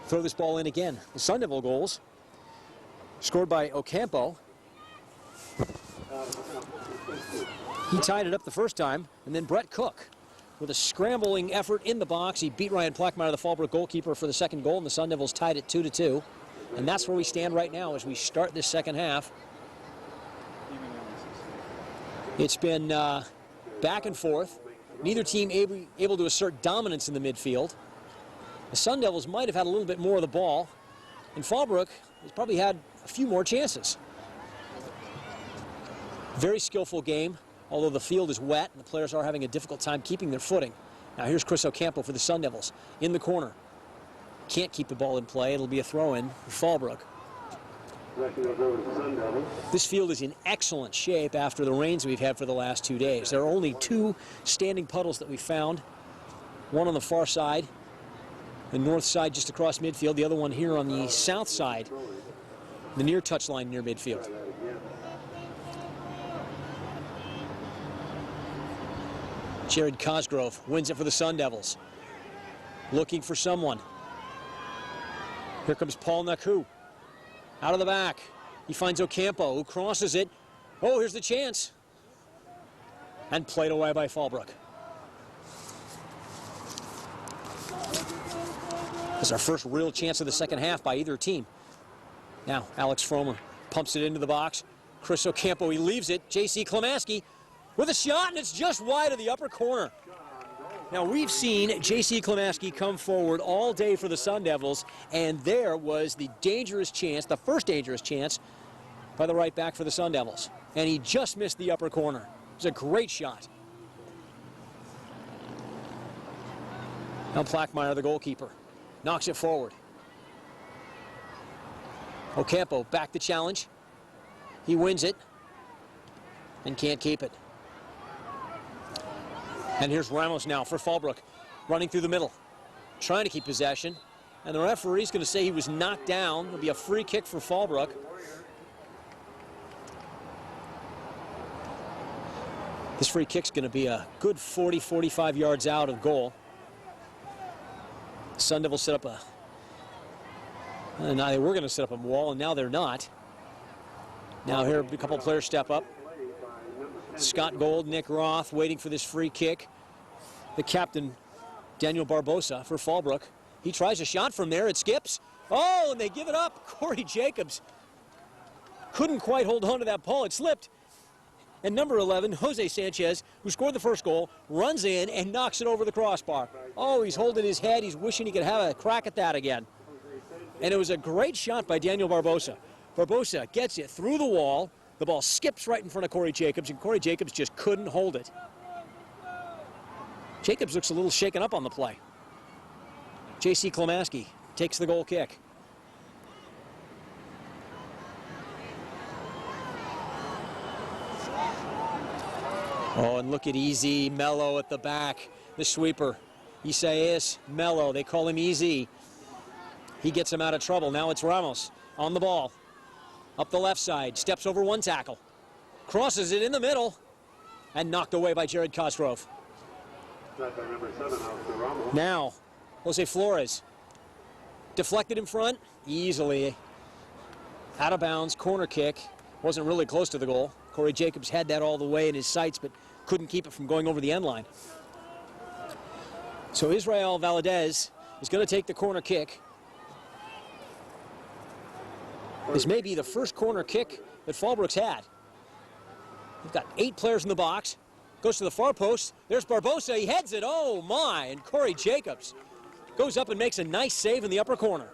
throw this ball in again. The Sun Devil goals scored by Ocampo. He tied it up the first time, and then Brett Cook, with a scrambling effort in the box, he beat Ryan Plackmeyer, the Fallbrook goalkeeper, for the second goal, and the Sun Devils tied it 2-2. And that's where we stand right now as we start this second half. It's been back and forth. Neither team able to assert dominance in the midfield. The Sun Devils might have had a little bit more of the ball, and Fallbrook has probably had a few more chances. Very skillful game, although the field is wet and the players are having a difficult time keeping their footing. Now here's Chris Ocampo for the Sun Devils in the corner. Can't keep the ball in play. It'll be a throw-in for Fallbrook. This field is in excellent shape after the rains we've had for the last 2 days. There are only 2 standing puddles that we found. One on the far side, the north side just across midfield. The other one here on the south side, the near touchline near midfield. Jared Cosgrove wins it for the Sun Devils. Looking for someone. Here comes Paul Naku. Out of the back. He finds Ocampo, who crosses it. Oh, here's the chance. And played away by Fallbrook. This is our first real chance of the second half by either team. Now, Alex Fromer pumps it into the box. Chris Ocampo, he leaves it. J.C. Klimaski with a shot, and it's just wide of the upper corner. Now, we've seen J.C. Klimaski come forward all day for the Sun Devils, and there was the dangerous chance, the first dangerous chance, by the right back for the Sun Devils. And he just missed the upper corner. It was a great shot. Now Plackmeyer, the goalkeeper. knocks it forward. Ocampo back to challenge. He wins it and can't keep it. And here's Ramos now for Fallbrook, running through the middle, trying to keep possession. And the referee's going to say he was knocked down. It'll be a free kick for Fallbrook. This free kick's going to be a good 40, 45 yards out of goal. Sun Devils set up a... now they were going to set up a wall, and now they're not. Now here a couple players step up. Scott Gold, Nick Roth waiting for this free kick. The captain, Daniel Barbosa, for Fallbrook. He tries a shot from there. It skips. Oh, and they give it up. Corey Jacobs couldn't quite hold on to that ball. It slipped. And number 11, Jose Sanchez, who scored the first goal, runs in and knocks it over the crossbar. Oh, he's holding his head. He's wishing he could have a crack at that again. And it was a great shot by Daniel Barbosa. Barbosa gets it through the wall. The ball skips right in front of Corey Jacobs, and Corey Jacobs just couldn't hold it. Jacobs looks a little shaken up on the play. J.C. Klomaski takes the goal kick. Oh, and look at Easy Mello at the back, the sweeper. Isaias Mello, they call him Easy. He gets him out of trouble. Now it's Ramos on the ball. Up the left side, steps over one tackle. Crosses it in the middle, and knocked away by Jared Cosgrove. Now, Jose Flores. Deflected in front, easily. Out of bounds, corner kick. Wasn't really close to the goal. Corey Jacobs had that all the way in his sights, but couldn't keep it from going over the end line. So Israel Valadez is going to take the corner kick. This may be the first corner kick that Fallbrook's had. We've got 8 players in the box. Goes to the far post. There's Barbosa. He heads it. Oh, my. And Corey Jacobs goes up and makes a nice save in the upper corner.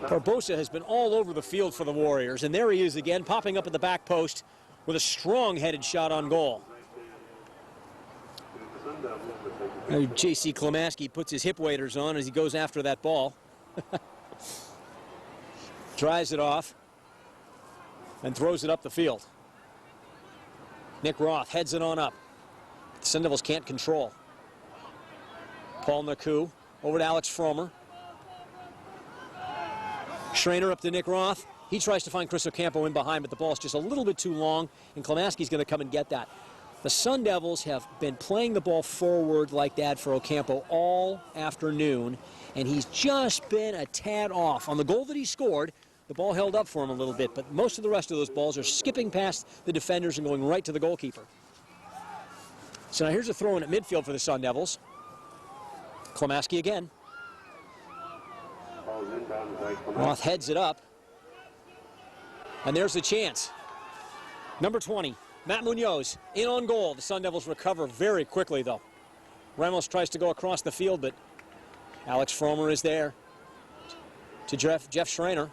Barbosa has been all over the field for the Warriors, and there he is again, popping up at the back post with a strong-headed shot on goal. J.C. Klomaski puts his hip waders on as he goes after that ball. Drives it off and throws it up the field. Nick Roth heads it on up. The Sun Devils can't control. Paul Naku over to Alex Fromer. Schreiner up to Nick Roth. He tries to find Chris Ocampo in behind, but the ball's just a little bit too long, and Klomaski's going to come and get that. The Sun Devils have been playing the ball forward like that for Ocampo all afternoon, and he's just been a tad off. On the goal that he scored, the ball held up for him a little bit, but most of the rest of those balls are skipping past the defenders and going right to the goalkeeper. So now here's a throw in at midfield for the Sun Devils. Klomaski again. Roth heads it up. And there's the chance. Number 20, Matt Munoz, in on goal. The Sun Devils recover very quickly, though. Ramos tries to go across the field, but Alex Fromer is there to Jeff Schreiner.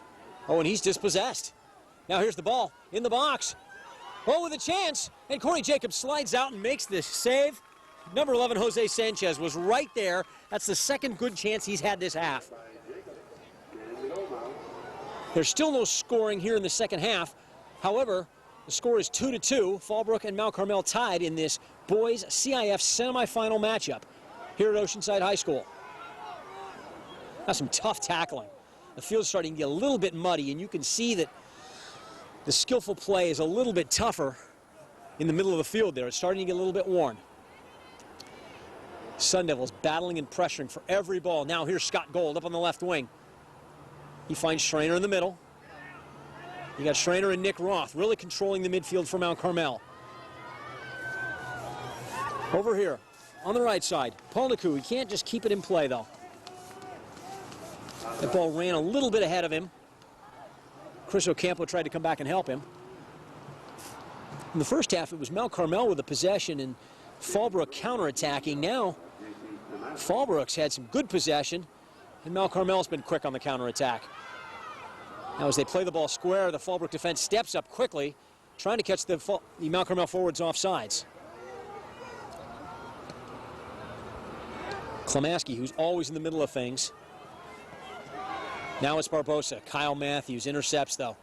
Oh, and he's dispossessed. Now here's the ball in the box. Oh, with a chance. And Corey Jacobs slides out and makes this save. Number 11, Jose Sanchez, was right there. That's the second good chance he's had this half. There's still no scoring here in the second half. However, the score is 2-2. Fallbrook and Mount Carmel tied in this boys CIF semifinal matchup here at Oceanside High School. That's some tough tackling. The field's starting to get a little bit muddy, and you can see that the skillful play is a little bit tougher in the middle of the field there. It's starting to get a little bit worn. Sun Devils battling and pressuring for every ball. Now here's Scott Gold up on the left wing. He finds Schreiner in the middle. You got Schreiner and Nick Roth really controlling the midfield for Mount Carmel. Over here on the right side, Paul Naku. He can't just keep it in play, though. That ball ran a little bit ahead of him. Chris Ocampo tried to come back and help him. In the first half, it was Mount Carmel with the possession and Fallbrook counterattacking. Now, Fallbrook's had some good possession, and Mount Carmel's been quick on the counterattack. Now, as they play the ball square, the Fallbrook defense steps up quickly, trying to catch the Mount Carmel forwards off sides. Klamaski, who's always in the middle of things. Now it's Barbosa. Kyle Matthews intercepts, though.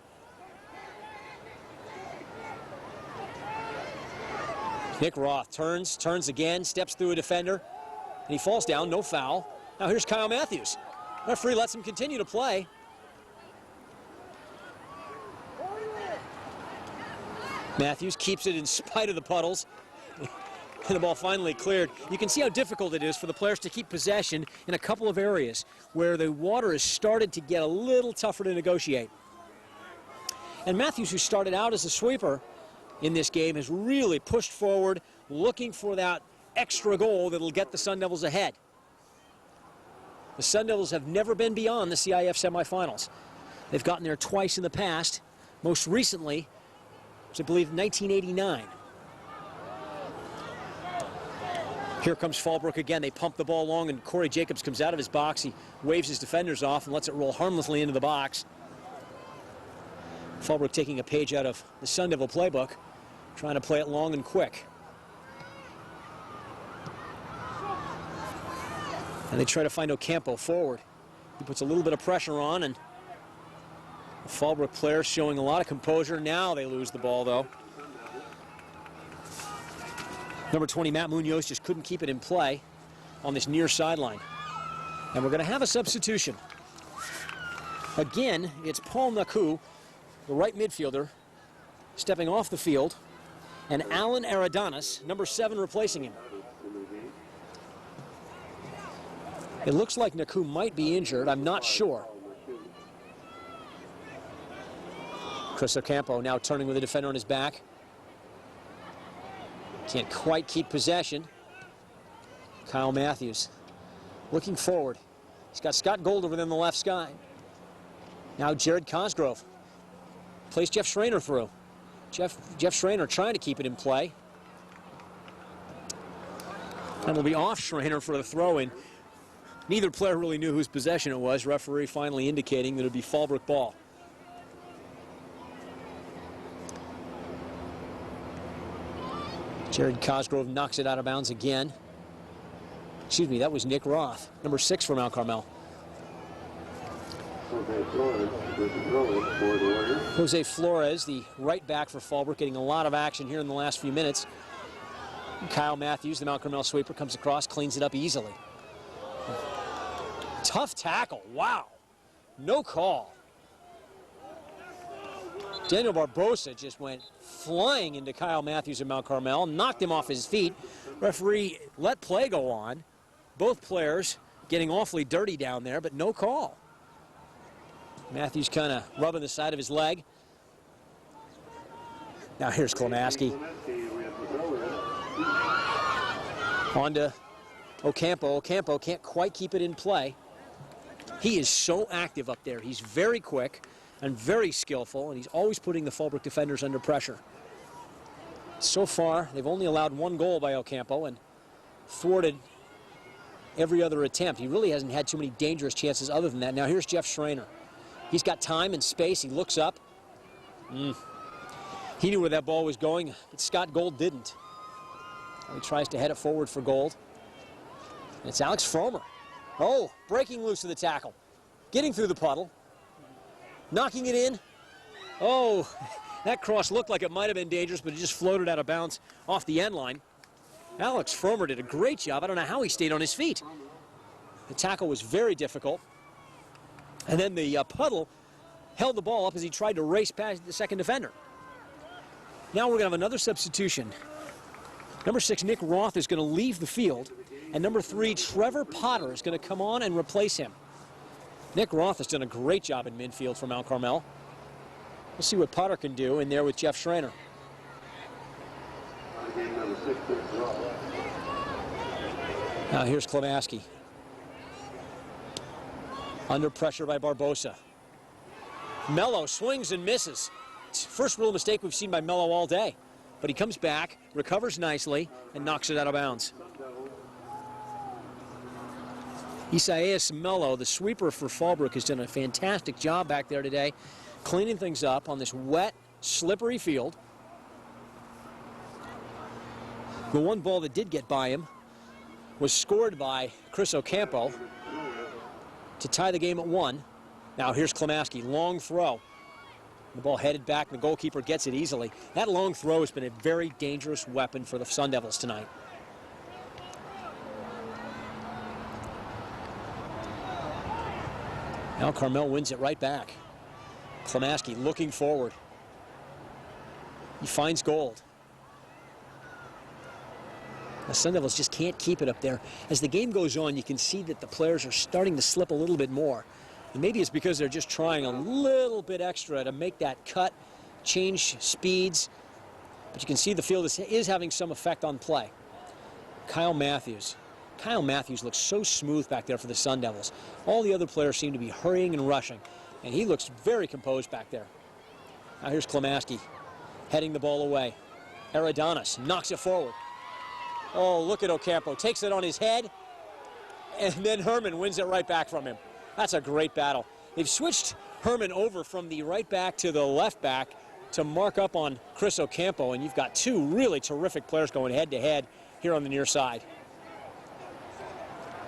Nick Roth turns again, steps through a defender, and he falls down, no foul. Now here's Kyle Matthews. Referee lets him continue to play. Matthews keeps it in spite of the puddles. And the ball finally cleared. You can see how difficult it is for the players to keep possession in a couple of areas where the water has started to get a little tougher to negotiate. And Matthews, who started out as a sweeper in this game, has really pushed forward, looking for that extra goal that'll get the Sun Devils ahead. The Sun Devils have never been beyond the CIF semifinals. They've gotten there twice in the past, most recently, I believe, 1989. Here comes Fallbrook again. They pump the ball long, and Corey Jacobs comes out of his box. He waves his defenders off and lets it roll harmlessly into the box. Fallbrook taking a page out of the Sun Devil playbook, trying to play it long and quick. And they try to find Ocampo forward. He puts a little bit of pressure on, and the Fallbrook players showing a lot of composure. Now they lose the ball, though. Number 20, Matt Munoz, just couldn't keep it in play on this near sideline. And we're going to have a substitution. Again, it's Paul Naku, the right midfielder, stepping off the field, and Alan Aradanis, number 7, replacing him. It looks like Naku might be injured. I'm not sure. Chris Ocampo now turning with the defender on his back. Can't quite keep possession. Kyle Matthews looking forward. He's got Scott Gold over there on the left side. Now Jared Cosgrove plays Jeff Schrainer through. Jeff Schrainer trying to keep it in play. And will be off Schrainer for the throw-in. Neither player really knew whose possession it was. Referee finally indicating that it would be Fallbrook ball. Jared Cosgrove knocks it out of bounds again. Excuse me, that was Nick Roth, number 6 for Mount Carmel. Jose Flores, the right back for Fallbrook, getting a lot of action here in the last few minutes. Kyle Matthews, the Mount Carmel sweeper, comes across, cleans it up easily. Tough tackle, wow. No call. Daniel Barbosa just went flying into Kyle Matthews of Mount Carmel, knocked him off his feet. Referee let play go on. Both players getting awfully dirty down there, but no call. Matthews kind of rubbing the side of his leg. Now here's Klamaski. On to Ocampo. Ocampo can't quite keep it in play. He is so active up there. He's very quick and very skillful, and he's always putting the Fallbrook defenders under pressure. So far, they've only allowed 1 goal by Ocampo and thwarted every other attempt. He really hasn't had too many dangerous chances other than that. Now here's Jeff Schrainer. He's got time and space. He looks up. He knew where that ball was going, but Scott Gold didn't. He tries to head it forward for Gold. And it's Alex Fromer. Oh, breaking loose of the tackle. Getting through the puddle. Knocking it in. Oh, that cross looked like it might have been dangerous, but it just floated out of bounds off the end line. Alex Fromer did a great job. I don't know how he stayed on his feet. The tackle was very difficult. And then the puddle held the ball up as he tried to race past the second defender. Now we're going to have another substitution. Number 6, Nick Roth, is going to leave the field. And number 3, Trevor Potter, is going to come on and replace him. Nick Roth has done a great job in midfield for Mount Carmel. We'll see what Potter can do in there with Jeff Schrainer. Now here's Klamaski. Under pressure by Barbosa. Mello swings and misses. First real mistake we've seen by Mello all day. But he comes back, recovers nicely, and knocks it out of bounds. Isaias Mello, the sweeper for Fallbrook, has done a fantastic job back there today, cleaning things up on this wet, slippery field. The one ball that did get by him was scored by Chris Ocampo to tie the game at 1. Now here's Klimaski, long throw. The ball headed back, and the goalkeeper gets it easily. That long throw has been a very dangerous weapon for the Sun Devils tonight. Now Carmel wins it right back. Klimaski looking forward. He finds Gold. The Sun Devils just can't keep it up there. As the game goes on, you can see that the players are starting to slip a little bit more. And maybe it's because they're just trying a little bit extra to make that cut, change speeds. But you can see the field is having some effect on play. Kyle Matthews. Kyle Matthews looks so smooth back there for the Sun Devils. All the other players seem to be hurrying and rushing, and he looks very composed back there. Now here's Klimaski heading the ball away. Eridanis knocks it forward. Oh, look at Ocampo. Takes it on his head, and then Herman wins it right back from him. That's a great battle. They've switched Herman over from the right back to the left back to mark up on Chris Ocampo, and you've got two really terrific players going head-to-head here on the near side.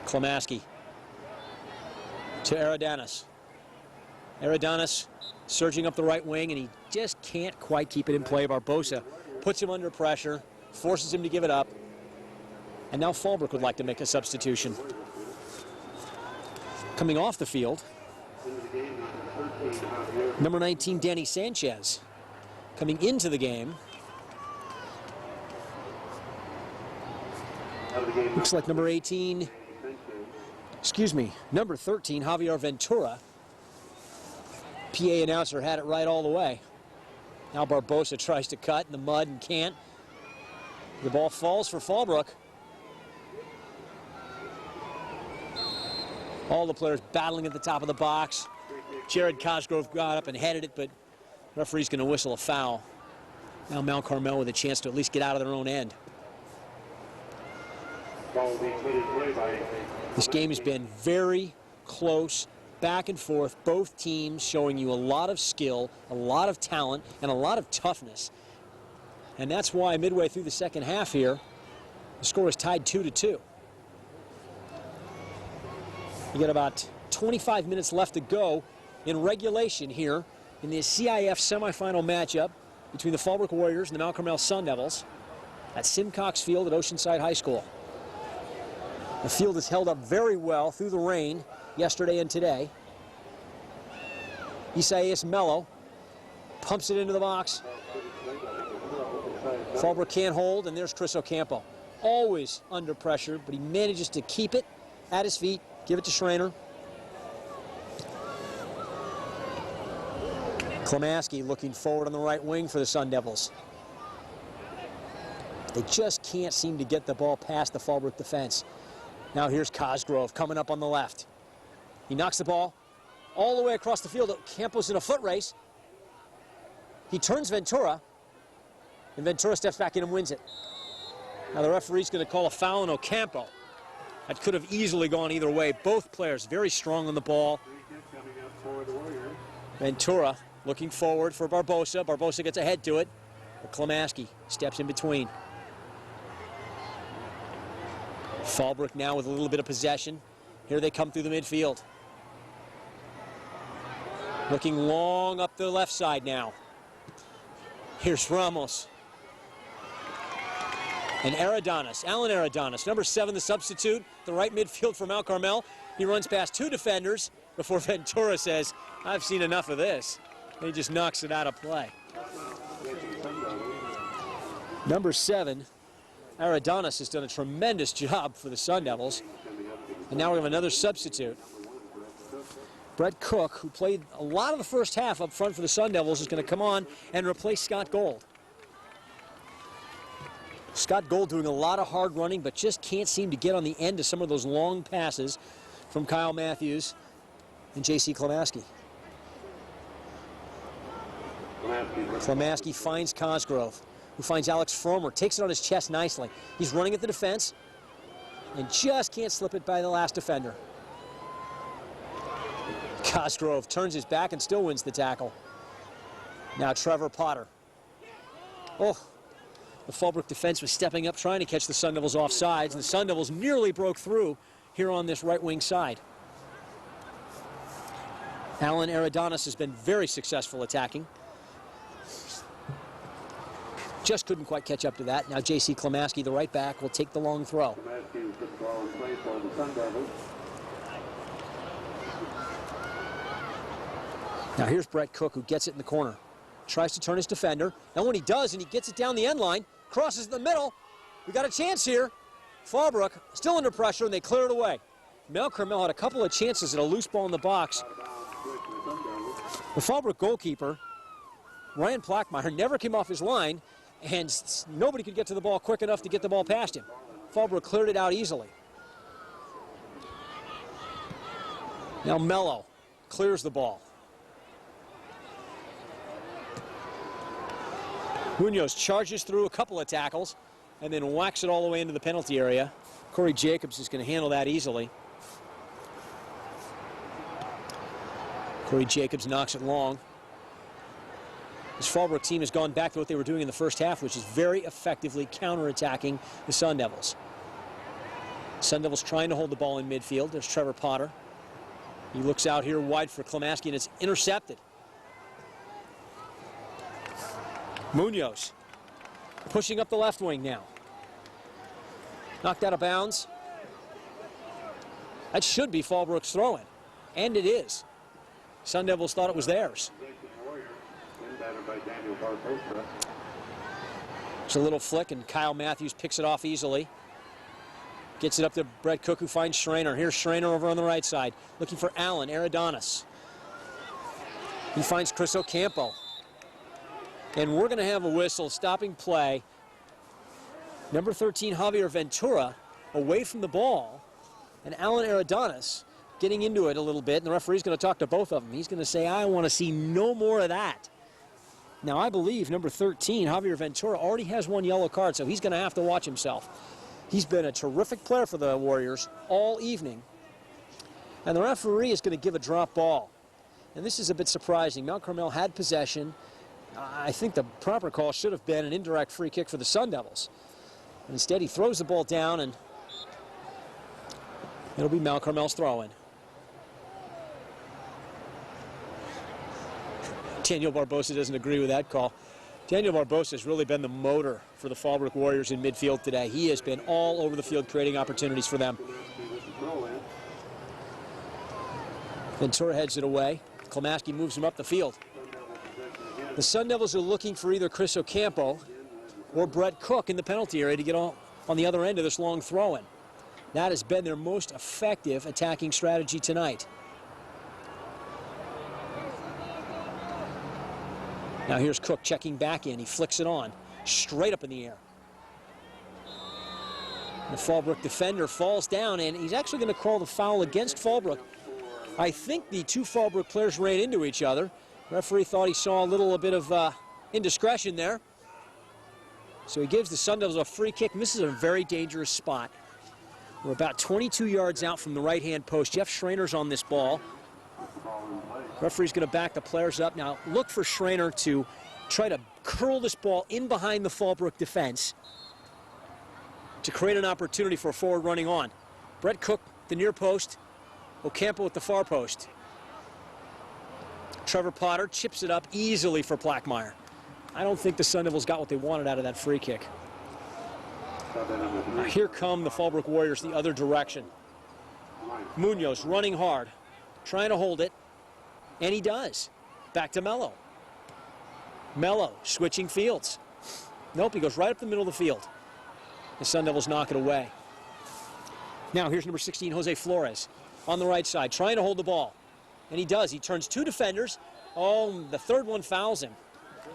Klimaski to Eridanis. Eridanis surging up the right wing, and he just can't quite keep it in play. Barbosa puts him under pressure, forces him to give it up, and now Fallbrook would like to make a substitution. Coming off the field, number 19, Danny Sanchez. Coming into the game, looks like number 18, number 13, Javier Ventura. PA announcer had it right all the way. Now Barbosa tries to cut in the mud and can't. The ball falls for Fallbrook. All the players battling at the top of the box. Jared Cosgrove got up and headed it, but the referee's going to whistle a foul. Now Mount Carmel with a chance to at least get out of their own end. This game has been very close, back and forth. Both teams showing you a lot of skill, a lot of talent, and a lot of toughness. And that's why midway through the second half here, the score is tied 2-2. You got about 25 minutes left to go in regulation here in the CIF semifinal matchup between the Fallbrook Warriors and the Mount Carmel Sun Devils at Simcox Field at Oceanside High School. The field has held up very well through the rain yesterday and today. Isaias Mello pumps it into the box. Fallbrook can't hold, and there's Chris Ocampo. Always under pressure, but he manages to keep it at his feet, give it to Schreiner. Klimaski looking forward on the right wing for the Sun Devils. They just can't seem to get the ball past the Fallbrook defense. Now here's Cosgrove coming up on the left. He knocks the ball all the way across the field. Ocampo's in a foot race. He turns Ventura, and Ventura steps back in and wins it. Now the referee's going to call a foul on Ocampo. That could have easily gone either way. Both players very strong on the ball. Ventura looking forward for Barbosa. Barbosa gets ahead to it, but Klimaski steps in between. Fallbrook now with a little bit of possession. Here they come through the midfield. Looking long up the left side now. Here's Ramos. And Eridanis, Alan Eridanis, number 7, the substitute, the right midfield for Mount Carmel. He runs past 2 defenders before Ventura says, I've seen enough of this. And he just knocks it out of play. Number 7, Eridanis has done a tremendous job for the Sun Devils. And now we have another substitute. Brett Cook, who played a lot of the first half up front for the Sun Devils, is going to come on and replace Scott Gold. Scott Gold doing a lot of hard running, but just can't seem to get on the end of some of those long passes from Kyle Matthews and J.C. Klimaski. Klimaski finds Cosgrove, who finds Alex Fromer, takes it on his chest nicely. He's running at the defense and just can't slip it by the last defender. Cosgrove turns his back and still wins the tackle. Now Trevor Potter. Oh, The Fallbrook defense was stepping up, trying to catch the Sun Devils off sides, and the Sun Devils nearly broke through here on this right wing side. Alan Aridonis has been very successful attacking. Just couldn't quite catch up to that. Now J.C. Klamaski, the right back, will take the long throw. Klamaski put the ball in play for the Sun Devils. Now here's Brett Cook, who gets it in the corner. Tries to turn his defender. And when he does, and he gets it down the end line, crosses the middle, we got a chance here. Fallbrook still under pressure, and they clear it away. Mel Carmel had a couple of chances at a loose ball in the box. The Fallbrook goalkeeper, Ryan Plackmeyer, never came off his line, and nobody could get to the ball quick enough to get the ball past him. Fallbrook cleared it out easily. Now Mello clears the ball. Munoz charges through a couple of tackles and then whacks it all the way into the penalty area. Corey Jacobs is going to handle that easily. Corey Jacobs knocks it long. This Fallbrook team has gone back to what they were doing in the first half, which is very effectively counterattacking the Sun Devils. Sun Devils trying to hold the ball in midfield. There's Trevor Potter. He looks out here wide for Klamaski, and it's intercepted. Munoz pushing up the left wing now. Knocked out of bounds. That should be Fallbrook's throw-in, and it is. Sun Devils thought it was theirs. It's a little flick, and Kyle Matthews picks it off easily. Gets it up to Brett Cook, who finds Schreiner. Here's Schreiner over on the right side, looking for Alan Aridonis. He finds Chris Ocampo. And we're going to have a whistle stopping play. Number 13, Javier Ventura, away from the ball. And Alan Aridonis getting into it a little bit. And the referee's going to talk to both of them. He's going to say, I want to see no more of that. Now, I believe number 13, Javier Ventura, already has one yellow card, so he's going to have to watch himself. He's been a terrific player for the Warriors all evening. And the referee is going to give a drop ball. And this is a bit surprising. Mount Carmel had possession. I think the proper call should have been an indirect free kick for the Sun Devils. And instead, he throws the ball down, and it'll be Mount Carmel's throw-in. Daniel Barbosa doesn't agree with that call. Daniel Barbosa has really been the motor for the Fallbrook Warriors in midfield today. He has been all over the field creating opportunities for them. Ventura heads it away. Klamaski moves him up the field. The Sun Devils are looking for either Chris Ocampo or Brett Cook in the penalty area to get on the other end of this long throw-in. That has been their most effective attacking strategy tonight. Now here's Cook checking back in. He flicks it on, straight up in the air. The Fallbrook defender falls down, and he's actually going to call the foul against Fallbrook. I think the two Fallbrook players ran into each other. Referee thought he saw a little bit of indiscretion there. So he gives the Sun Devils a free kick. And this is a very dangerous spot. We're about 22 yards out from the right-hand post. Jeff Schreiner's on this ball. Referee's going to back the players up. Now look for Schreiner to try to curl this ball in behind the Fallbrook defense to create an opportunity for a forward running on. Brett Cook, the near post. Ocampo at the far post. Trevor Potter chips it up easily for Plackmeyer. I don't think the Sun Devils got what they wanted out of that free kick. Now here come the Fallbrook Warriors the other direction. Munoz running hard, trying to hold it, and he does. Back to Mello. Mello switching fields. Nope, he goes right up the middle of the field. The Sun Devils knock it away. Now here's number 16, Jose Flores, on the right side, trying to hold the ball. And he does. He turns two defenders. Oh, the third one fouls him.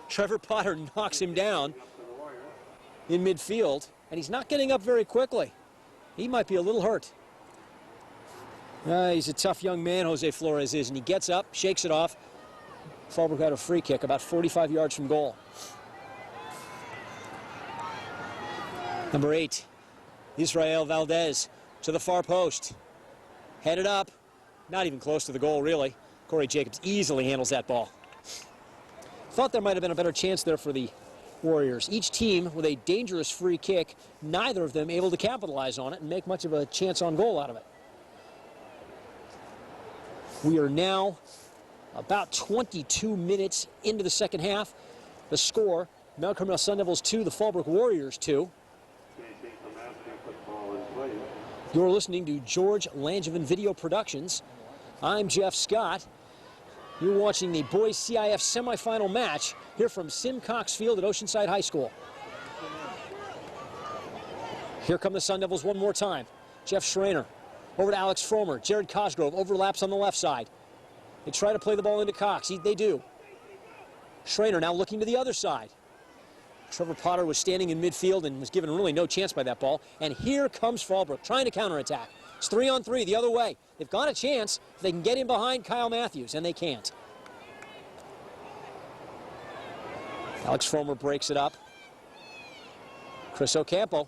Trevor Potter knocks him down in midfield, and he's not getting up very quickly. He might be a little hurt. He's a tough young man, Jose Flores is, and he gets up, shakes it off. Fallbrook had a free kick about 45 yards from goal. Number 8, Israel Valdez to the far post. Headed up. Not even close to the goal, really. Corey Jacobs easily handles that ball. Thought there might have been a better chance there for the Warriors. Each team with a dangerous free kick, neither of them able to capitalize on it and make much of a chance on goal out of it. We are now about 22 minutes into the second half. The score, Mount Carmel Sun Devils 2, the Fallbrook Warriors 2. You're listening to George Langevin Video Productions. I'm Jeff Scott. You're watching the boys CIF semifinal match here from Simcox Field at Oceanside High School. Here come the Sun Devils one more time. Jeff Schreiner over to Alex Fromer. Jared Cosgrove overlaps on the left side. They try to play the ball into Cox. They do. Schreiner now looking to the other side. Trevor Potter was standing in midfield and was given really no chance by that ball. And here comes Fallbrook trying to counterattack. It's 3-on-3 the other way. They've got a chance if they can get in behind Kyle Matthews, and they can't. Alex Fromer breaks it up. Chris Ocampo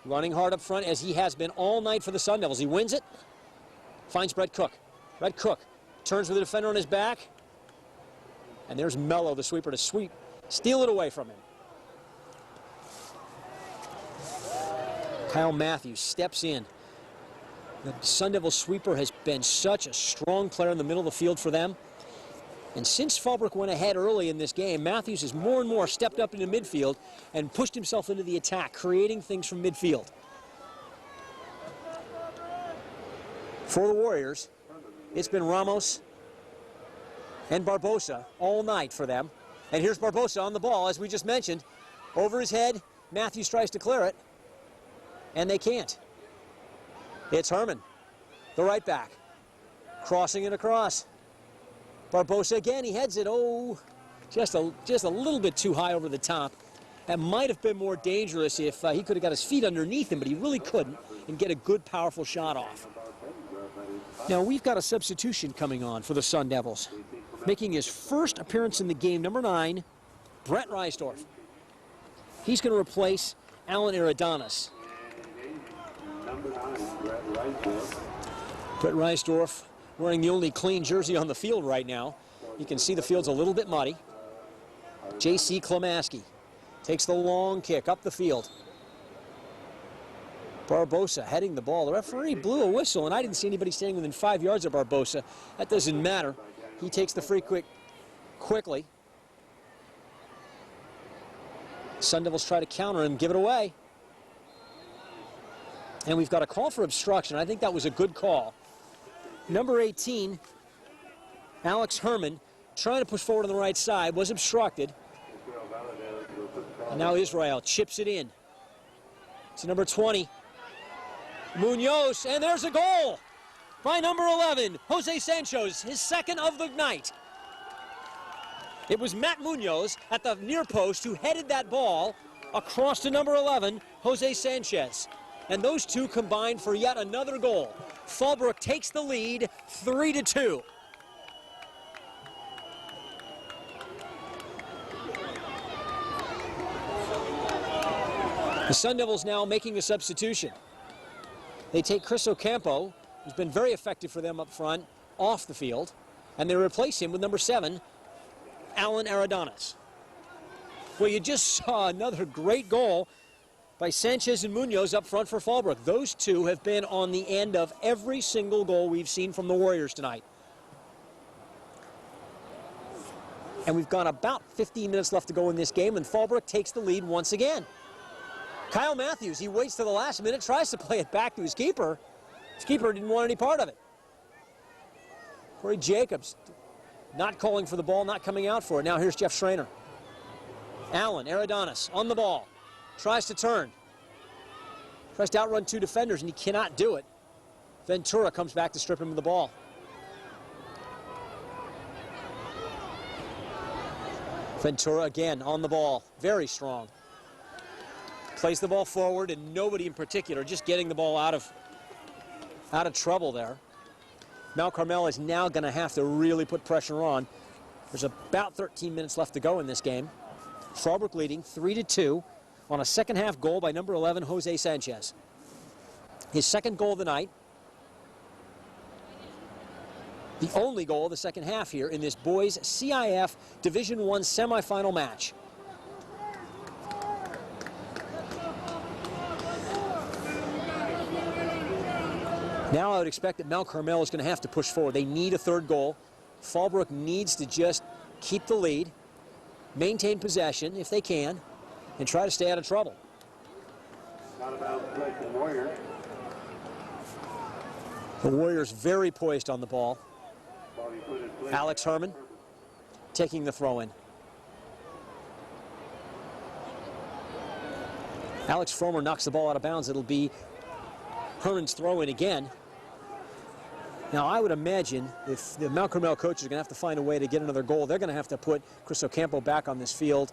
running hard up front as he has been all night for the Sun Devils. He wins it, finds Brett Cook. Brett Cook turns with the defender on his back, and there's Mello, the sweeper, to steal it away from him. Kyle Matthews steps in. The Sun Devil sweeper has been such a strong player in the middle of the field for them. And since Fallbrook went ahead early in this game, Matthews has more and more stepped up into midfield and pushed himself into the attack, creating things from midfield. For the Warriors, it's been Ramos and Barbosa all night for them. And here's Barbosa on the ball, as we just mentioned. Over his head, Matthews tries to clear it, and they can't. It's Herman, the right back, crossing it across. Barbosa again, he heads it, just a little bit too high over the top. That might have been more dangerous if he could have got his feet underneath him, but he really couldn't, and get a good, powerful shot off. Now, we've got a substitution coming on for the Sun Devils. Making his first appearance in the game, number 9, Brett Reisdorf. He's going to replace Alan Eridanis. Brett Reisdorf wearing the only clean jersey on the field right now. You can see the field's a little bit muddy. J.C. Klamaski takes the long kick up the field. Barbosa heading the ball. The referee blew a whistle, and I didn't see anybody standing within 5 yards of Barbosa. That doesn't matter. He takes the free kick quickly. Sun Devils try to counter and give it away. And we've got a call for obstruction. I think that was a good call. Number 18, Alex Herman, trying to push forward on the right side, was obstructed. And now Israel chips it in to number 20, Munoz, and there's a goal by number 11, Jose Sanchez, his second of the night. It was Matt Munoz at the near post who headed that ball across to number 11, Jose Sanchez. And those two combined for yet another goal. Fallbrook takes the lead, 3-2. The Sun Devils now making a substitution. They take Chris Ocampo, who's been very effective for them up front, off the field, and they replace him with number 7, Alan Eridanis. Well, you just saw another great goal by Sanchez and Munoz up front for Fallbrook. Those two have been on the end of every single goal we've seen from the Warriors tonight. And we've got about 15 minutes left to go in this game, and Fallbrook takes the lead once again. Kyle Matthews, he waits to the last minute, tries to play it back to his keeper. His keeper didn't want any part of it. Corey Jacobs not calling for the ball, not coming out for it. Now here's Jeff Schreiner. Alan Eridanis on the ball. Tries to turn. Tries to outrun 2 defenders, and he cannot do it. Ventura comes back to strip him of the ball. Ventura again on the ball. Very strong. Plays the ball forward, and nobody in particular, just getting the ball out of trouble there. Mount Carmel is now going to have to really put pressure on. There's about 13 minutes left to go in this game. Fallbrook leading 3-2. On a second half goal by number 11, Jose Sanchez. His second goal of the night. The only goal of the second half here in this boys CIF Division I semifinal match. Now I would expect that Mount Carmel is going to have to push forward. They need a third goal. Fallbrook needs to just keep the lead, maintain possession if they can, and try to stay out of trouble. The Warriors very poised on the ball. Alex Herman taking the throw in. Alex Fromer knocks the ball out of bounds. It'll be Herman's throw in again. Now, I would imagine if the Mount Carmel coaches are going to have to find a way to get another goal, they're going to have to put Chris Ocampo back on this field.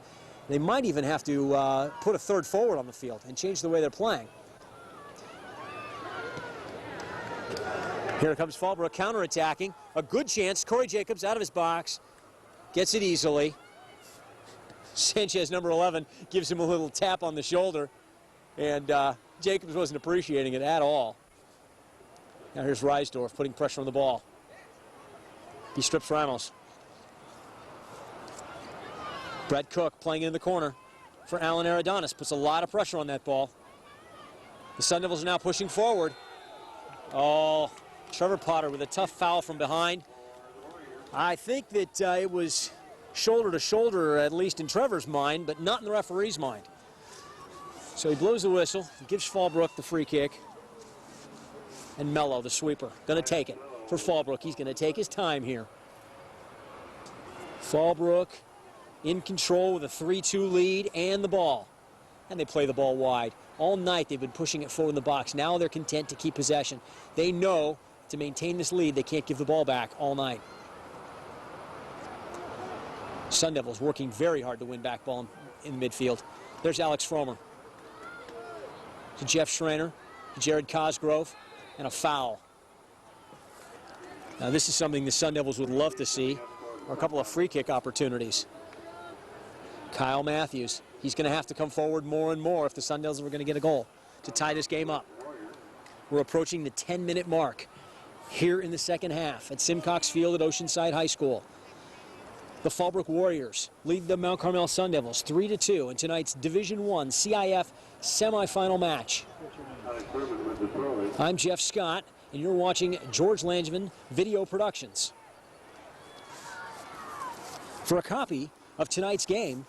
They might even have to put a third forward on the field and change the way they're playing. Here comes Fallbrook counterattacking. A good chance. Corey Jacobs out of his box. Gets it easily. Sanchez, number 11, gives him a little tap on the shoulder. And Jacobs wasn't appreciating it at all. Now here's Reisdorf putting pressure on the ball. He strips Ramos. Brett Cook playing in the corner for Alan Aradonis. Puts a lot of pressure on that ball. The Sun Devils are now pushing forward. Oh, Trevor Potter with a tough foul from behind. I think that it was shoulder to shoulder, at least in Trevor's mind, but not in the referee's mind. So he blows the whistle, gives Fallbrook the free kick. And Mello, the sweeper, going to take it for Fallbrook. He's going to take his time here. Fallbrook in control with a 3-2 lead and the ball. And they play the ball wide. All night they've been pushing it forward in the box. Now they're content to keep possession. They know to maintain this lead, they can't give the ball back all night. Sun Devils working very hard to win back ball in the midfield. There's Alex Fromer. To Jeff Schreiner, to Jared Cosgrove, and a foul. Now this is something the Sun Devils would love to see, or a couple of free kick opportunities. Kyle Matthews, he's going to have to come forward more and more if the Sun Devils are going to get a goal to tie this game up. We're approaching the 10-minute mark here in the second half at Simcox Field at Oceanside High School. The Fallbrook Warriors lead the Mount Carmel Sun Devils 3-2 in tonight's Division I CIF semifinal match. I'm Jeff Scott, and you're watching George Langevin Video Productions. For a copy of tonight's game,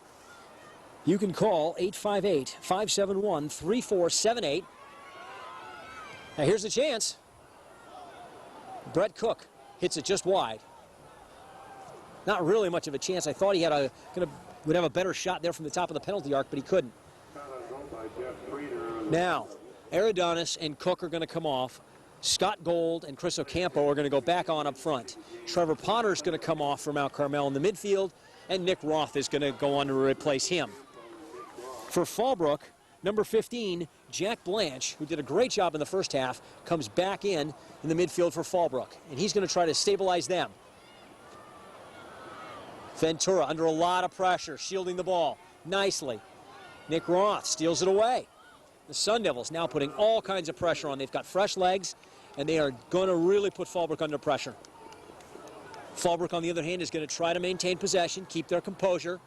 you can call 858-571-3478. Now here's the chance. Brett Cook hits it just wide. Not really much of a chance. I thought he had would have a better shot there from the top of the penalty arc, but he couldn't. Now, Aradonis and Cook are going to come off. Scott Gold and Chris Ocampo are going to go back on up front. Trevor Potter is going to come off for Mount Carmel in the midfield, and Nick Roth is going to go on to replace him. For Fallbrook, number 15, Jack Blanche, who did a great job in the first half, comes back in the midfield for Fallbrook, and he's going to try to stabilize them. Ventura under a lot of pressure, shielding the ball nicely. Nick Roth steals it away. The Sun Devils now putting all kinds of pressure on. They've got fresh legs, and they are going to really put Fallbrook under pressure. Fallbrook, on the other hand, is going to try to maintain possession, keep their composure.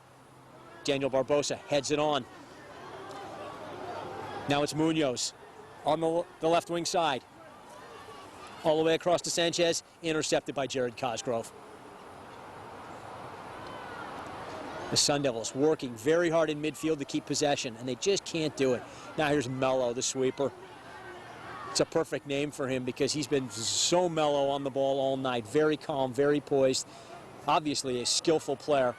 Daniel Barbosa heads it on. Now it's Munoz on the left wing side. All the way across to Sanchez, intercepted by Jared Cosgrove. The Sun Devils working very hard in midfield to keep possession, and they just can't do it. Now here's Mello, the sweeper. It's a perfect name for him because he's been so mellow on the ball all night. Very calm, very poised. Obviously a skillful player.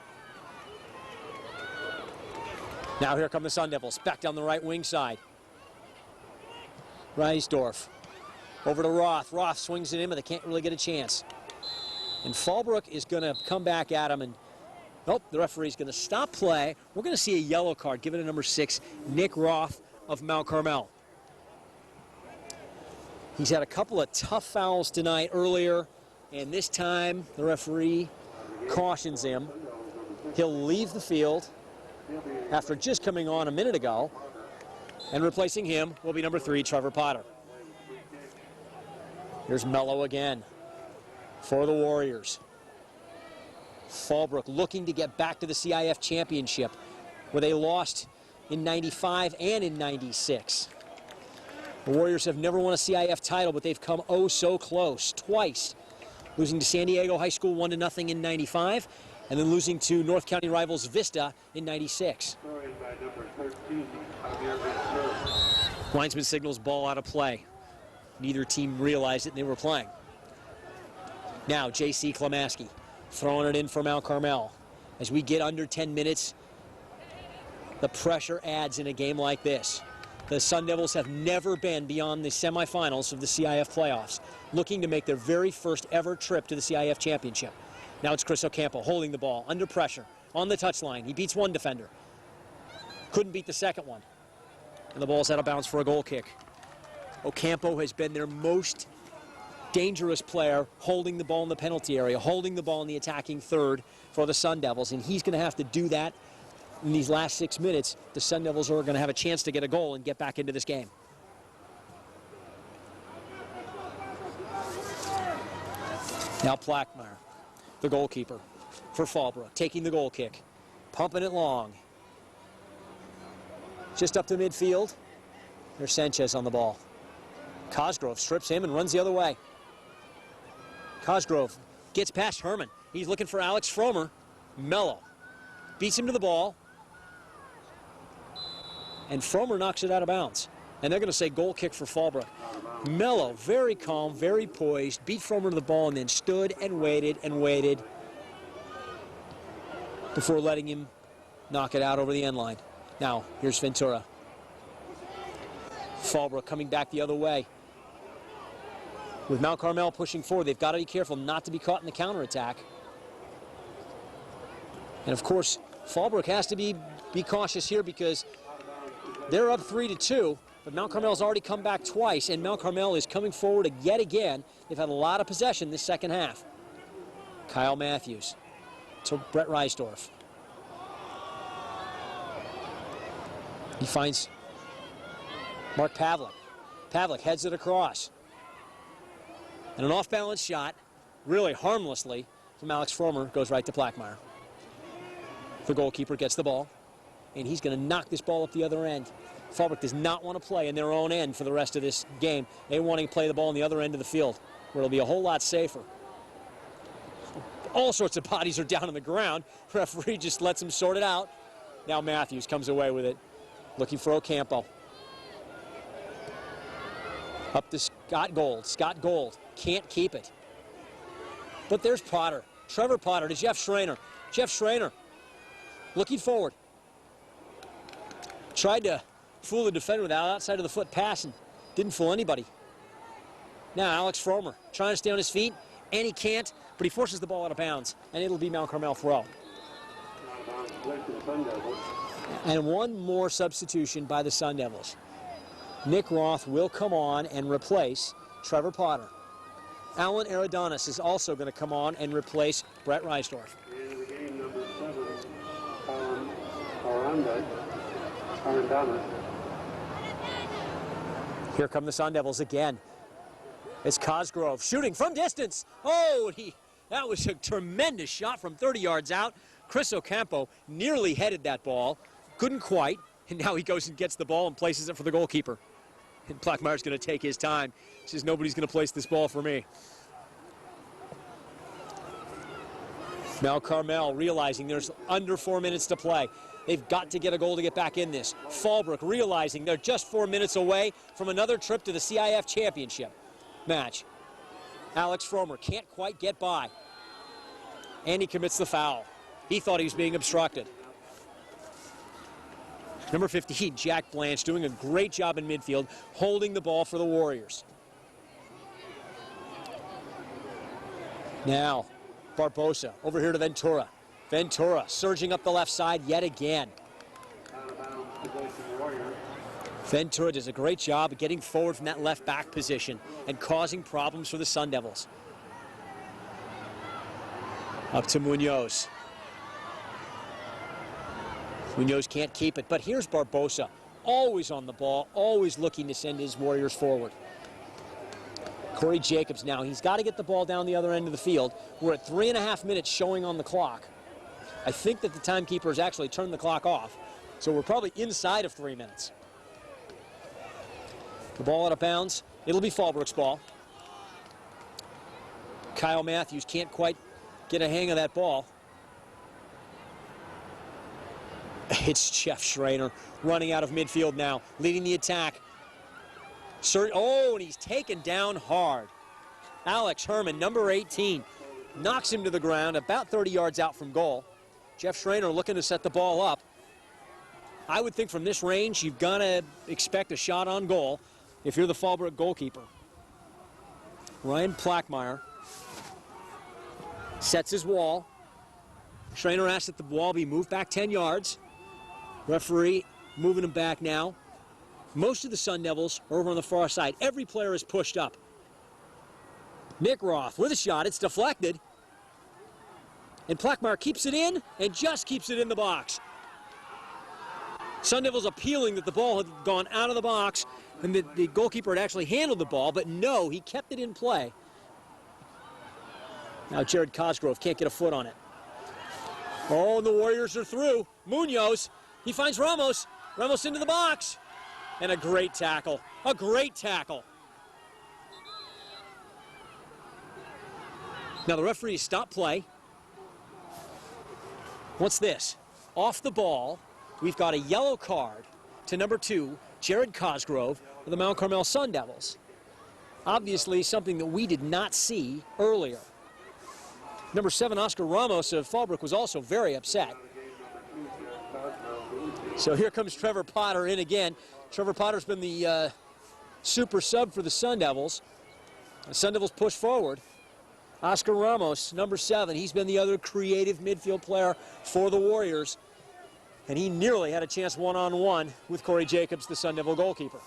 Now here come the Sun Devils, back down the right wing side. Reisdorf over to Roth. Roth swings it in, but they can't really get a chance. And Fallbrook is going to come back at him, and nope, the referee's going to stop play. We're going to see a yellow card given to number 6, Nick Roth of Mount Carmel. He's had a couple of tough fouls tonight earlier, and this time the referee cautions him. He'll leave the field after just coming on a minute ago, and replacing him will be number 3, Trevor Potter. Here's Mello again for the Warriors. Fallbrook looking to get back to the CIF championship, where they lost in '95 and in '96. The Warriors have never won a CIF title, but they've come oh so close, twice. Losing to San Diego High School 1-0 in '95, and then losing to North County rivals Vista in '96. Linesman signals ball out of play. Neither team realized it, and they were playing. Now J.C. Klamaski throwing it in for Mount Carmel. As we get under 10 minutes, the pressure adds in a game like this. The Sun Devils have never been beyond the semifinals of the CIF playoffs, looking to make their very first ever trip to the CIF championship. Now it's Chris Ocampo holding the ball, under pressure, on the touchline. He beats one defender. Couldn't beat the second one. And the ball's out of bounds for a goal kick. Ocampo has been their most dangerous player, holding the ball in the penalty area, holding the ball in the attacking third for the Sun Devils, and he's going to have to do that in these last 6 minutes. The Sun Devils are going to have a chance to get a goal and get back into this game. Now Plackmeyer, the goalkeeper for Fallbrook, taking the goal kick, pumping it long. Just up to midfield. There's Sanchez on the ball. Cosgrove strips him and runs the other way. Cosgrove gets past Herman. He's looking for Alex Fromer. Mello beats him to the ball. And Fromer knocks it out of bounds. And they're going to say goal kick for Fallbrook. Mello, very calm, very poised, beat Fromer to the ball and then stood and waited before letting him knock it out over the end line. Now, here's Ventura. Fallbrook coming back the other way. With Mount Carmel pushing forward, they've got to be careful not to be caught in the counterattack. And of course, Fallbrook has to be cautious here because they're up 3-2, but Mount Carmel's already come back twice, and Mount Carmel is coming forward yet again. They've had a lot of possession this second half. Kyle Matthews to Brett Reisdorf. He finds Mark Pavlik. Pavlik heads it across. And an off-balance shot, really harmlessly, from Alex Fromer, goes right to Plackmeyer. The goalkeeper gets the ball, and he's going to knock this ball up the other end. Fallbrook does not want to play in their own end for the rest of this game. They want to play the ball on the other end of the field, where it'll be a whole lot safer. All sorts of bodies are down on the ground. Referee just lets them sort it out. Now Matthews comes away with it, looking for Ocampo. Up to Scott Gold. Scott Gold can't keep it. But there's Potter. Trevor Potter to Jeff Schrainer. Jeff Schrainer looking forward. Tried to fool the defender with that outside of the foot pass and didn't fool anybody. Now Alex Fromer trying to stay on his feet, and he can't, but he forces the ball out of bounds, and it'll be Mount Carmel throw. And one more substitution by the Sun Devils. Nick Roth will come on and replace Trevor Potter. Alan Aradonis is also going to come on and replace Brett Reisdorf. In the game, number 7, Aradonis. Here come the Sun Devils again. It's Cosgrove shooting from distance. Oh, that was a tremendous shot from 30 yards out. Chris Ocampo nearly headed that ball, couldn't quite, and now he goes and gets the ball and places it for the goalkeeper. And Plackmeyer's going to take his time. He says, nobody's going to place this ball for me. Now Carmel realizing there's under 4 minutes to play. They've got to get a goal to get back in this. Fallbrook realizing they're just 4 minutes away from another trip to the CIF championship match. Alex Fromer can't quite get by. And he commits the foul. He thought he was being obstructed. Number 15, Jack Blanche, doing a great job in midfield, holding the ball for the Warriors. Now, Barbosa over here to Ventura. Ventura surging up the left side yet again. Ventura does a great job of getting forward from that left back position and causing problems for the Sun Devils. Up to Munoz. Munoz can't keep it, but here's Barbosa, always on the ball, always looking to send his Warriors forward. Corey Jacobs now, he's got to get the ball down the other end of the field. We're at 3.5 minutes showing on the clock. I think that the timekeeper has actually turned the clock off, so we're probably inside of 3 minutes. The ball out of bounds. It'll be Fallbrook's ball. Kyle Matthews can't quite get a hang of that ball. It's Jeff Schrainer running out of midfield now, leading the attack. And he's taken down hard. Alex Herman, number 18, knocks him to the ground about 30 yards out from goal. Jeff Schrainer looking to set the ball up. I would think from this range, you've got to expect a shot on goal if you're the Fallbrook goalkeeper. Ryan Plackmeyer sets his wall. Schrainer asks that the wall be moved back 10 yards. Referee moving him back now. Most of the Sun Devils are over on the far side. Every player is pushed up. Nick Roth with a shot. It's deflected. And Plackmeyer keeps it in and just keeps it in the box. Sun Devils appealing that the ball had gone out of the box and that the goalkeeper had actually handled the ball, but no, he kept it in play. Now Jared Cosgrove can't get a foot on it. Oh, and the Warriors are through. Munoz, he finds Ramos. Ramos into the box. And a great tackle. A great tackle. Now the referee stopped play. What's this? Off the ball, we've got a yellow card to number 2, Jared Cosgrove of the Mount Carmel Sun Devils. Obviously something that we did not see earlier. Number 7, Oscar Ramos of Fallbrook was also very upset. So here comes Trevor Potter in again. Trevor Potter's been the super sub for the Sun Devils. The Sun Devils push forward. Oscar Ramos, number 7, he's been the other creative midfield player for the Warriors. And he nearly had a chance one-on-one with Corey Jacobs, the Sun Devil goalkeeper.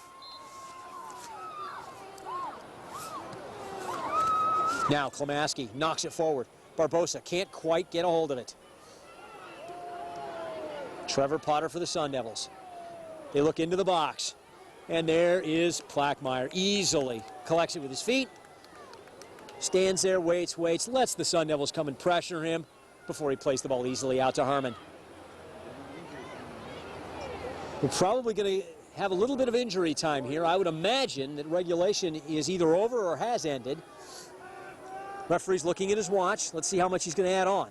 Now Klamaski knocks it forward. Barbosa can't quite get a hold of it. Trevor Potter for the Sun Devils. They look into the box. And there is Plackmeyer. Easily collects it with his feet. Stands there, waits, lets the Sun Devils come and pressure him before he plays the ball easily out to Herman. We're probably going to have a little bit of injury time here. I would imagine that regulation is either over or has ended. Referee's looking at his watch. Let's see how much he's going to add on.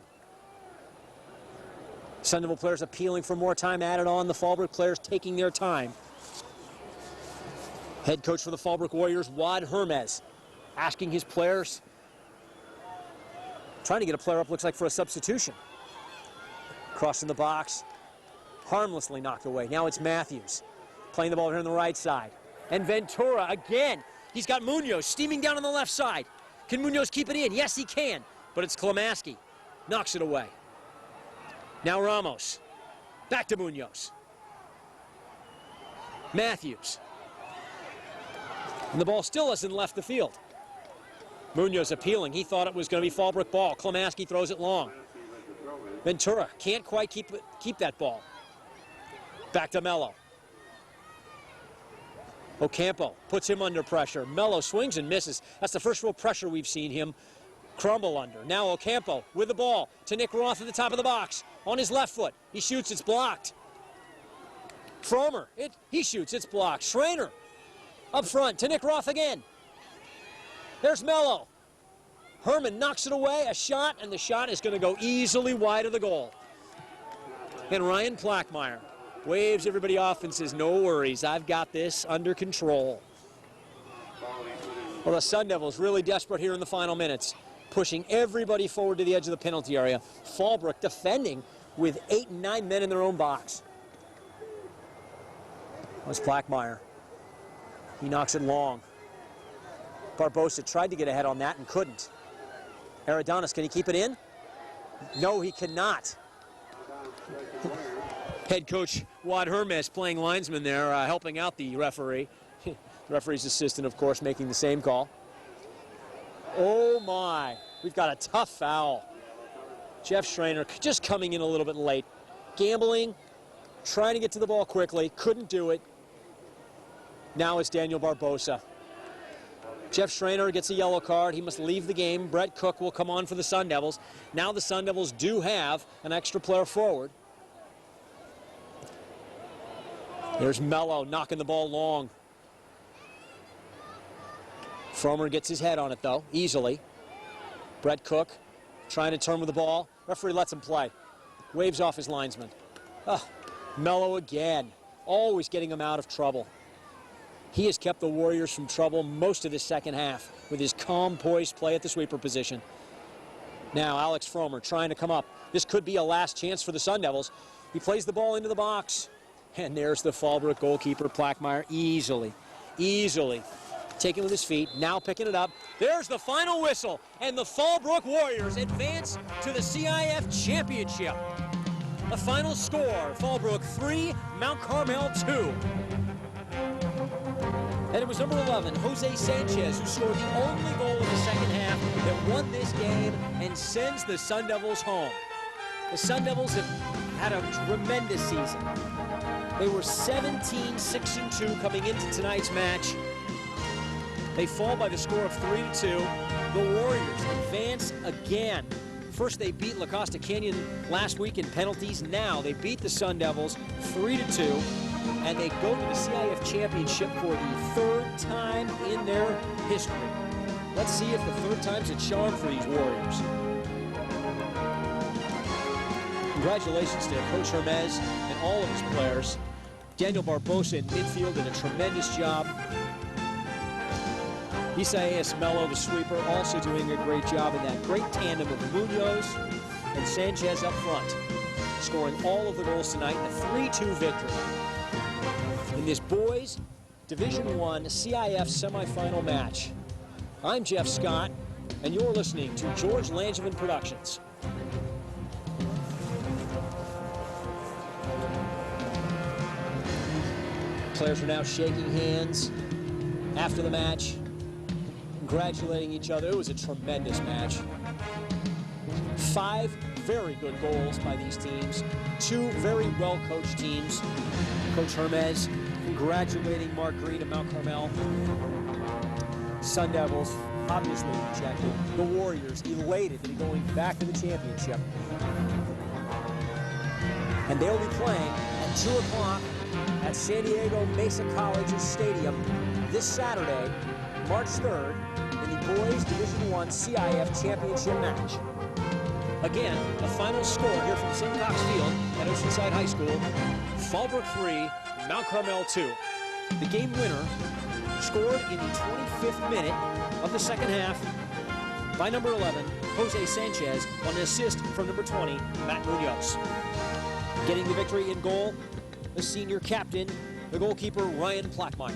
Sun Devil players appealing for more time added on. The Fallbrook players taking their time. Head coach for the Fallbrook Warriors, Wad Hermes, asking his players, trying to get a player up, looks like for a substitution. Crossing the box, harmlessly knocked away. Now it's Matthews, playing the ball here on the right side. And Ventura again. He's got Munoz steaming down on the left side. Can Munoz keep it in? Yes, he can. But it's Klamaski. Knocks it away. Now Ramos. Back to Munoz. Matthews. And the ball still hasn't left the field. Munoz appealing. He thought it was going to be Fallbrook ball. Klamaski throws it long. Ventura can't quite keep that ball. Back to Mello. Ocampo puts him under pressure. Mello swings and misses. That's the first real pressure we've seen him crumble under. Now Ocampo with the ball to Nick Roth at the top of the box. On his left foot. He shoots, it's blocked. Fromer, he shoots, it's blocked. Schrainer up front to Nick Roth again. There's Mello. Herman knocks it away, a shot, and the shot is going to go easily wide of the goal. And Ryan Plackmeyer waves everybody off and says, no worries, I've got this under control. Well, the Sun Devils really desperate here in the final minutes, pushing everybody forward to the edge of the penalty area. Fallbrook defending with 8 and 9 men in their own box. That's Plackmeyer. He knocks it long. Barbosa tried to get ahead on that and couldn't. Aradonis, can he keep it in? No, he cannot. Head coach Wad Hermes playing linesman there, helping out the referee. The referee's assistant, of course, making the same call. Oh my, we've got a tough foul. Jeff Schrainer just coming in a little bit late. Gambling, trying to get to the ball quickly, couldn't do it. Now it's Daniel Barbosa. Jeff Schrainer gets a yellow card. He must leave the game. Brett Cook will come on for the Sun Devils. Now the Sun Devils do have an extra player forward. There's Mello knocking the ball long. Fromer gets his head on it, though, easily. Brett Cook trying to turn with the ball. Referee lets him play. Waves off his linesman. Mello again, always getting him out of trouble. He has kept the Warriors from trouble most of the second half with his calm, poised play at the sweeper position. Now Alex Fromer trying to come up. This could be a last chance for the Sun Devils. He plays the ball into the box. And there's the Fallbrook goalkeeper, Plackmeyer, easily taking with his feet, now picking it up. There's the final whistle, and the Fallbrook Warriors advance to the CIF Championship. The final score, Fallbrook 3, Mount Carmel 2. And it was number 11, Jose Sanchez, who scored the only goal in the second half that won this game and sends the Sun Devils home. The Sun Devils have had a tremendous season. They were 17-6-2 coming into tonight's match. They fall by the score of 3-2. The Warriors advance again. First, they beat La Costa Canyon last week in penalties. Now they beat the Sun Devils 3-2, and they go to the CIF Championship for the third time in their history. Let's see if the third time's a charm for these Warriors. Congratulations to Coach Hermes and all of his players. Daniel Barbosa in midfield did a tremendous job. Isaias Mello, the sweeper, also doing a great job in that great tandem of Munoz and Sanchez up front, scoring all of the goals tonight in a 3-2 victory in this boys Division I CIF semifinal match. I'm Jeff Scott, and you're listening to George Langevin Productions. Players are now shaking hands after the match, congratulating each other. It was a tremendous match. 5 very good goals by these teams. 2 very well-coached teams. Coach Hermes congratulating Mark Green of Mount Carmel. Sun Devils obviously rejected. The Warriors elated to be going back to the championship. And they'll be playing at 2 o'clock at San Diego Mesa College's stadium this Saturday, March 3rd, in the Boys Division I CIF Championship match. Again, the final score here from St. Cox Field at Oceanside High School, Fallbrook 3, Mount Carmel 2. The game winner scored in the 25th minute of the second half by number 11, Jose Sanchez, on an assist from number 20, Matt Munoz. Getting the victory in goal, the senior captain, the goalkeeper, Ryan Plackmeyer.